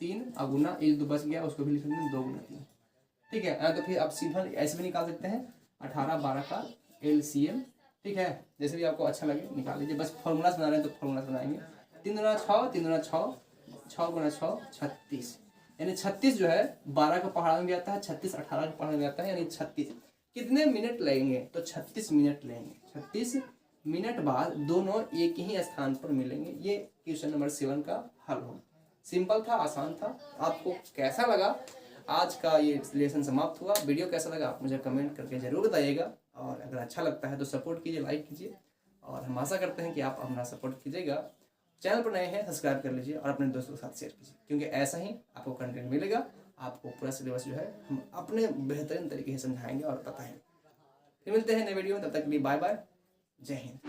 3 और गुना 1 2 बच गया, उसको भी लिख देंगे 2 गुना 3, ठीक है। तो फिर आप सीधा ऐसे भी निकाल सकते हैं 18 12 का LCM, ठीक है। जैसे भी आपको अच्छा लगे निकाल लीजिए। बस फॉर्मूलास बना रहे हैं तो फॉर्मूलास बनाएंगे। 3 गुना 6 3 गुना 6 6 गुना 6 36, यानी 36 जो है 12 का पहाड़ में भी आता है, 36 18 का पहाड़ में भी आता है, यानी 36। कितने मिनट लगेंगे? तो 36 मिनट लगेंगे। 36 मिनट बाद दोनों एक ही स्थान पर मिलेंगे। ये क्वेश्चन नंबर 7 का हल हो। सिंपल था, आसान था। आपको कैसा लगा? आज का ये लेसन समाप्त हुआ। वीडियो कैसा लगा आप मुझे कमेंट करके जरूर बताइएगा, और अगर अच्छा लगता है तो सपोर्ट कीजिए, लाइक कीजिए, और हम आशा करते हैं कि आप अपना सपोर्ट कीजिएगा। चैनल पर नए हैं सब्सक्राइब कर लीजिए और अपने दोस्तों के साथ शेयर कीजिए, क्योंकि ऐसा ही आपको कंटेंट मिलेगा। आपको पूरा सिलेबस जो है हम अपने बेहतरीन तरीके से समझाएंगे और बताएंगे। फिर मिलते हैं नए वीडियो में, तब तक के लिए बाय बाय, जय हिंद।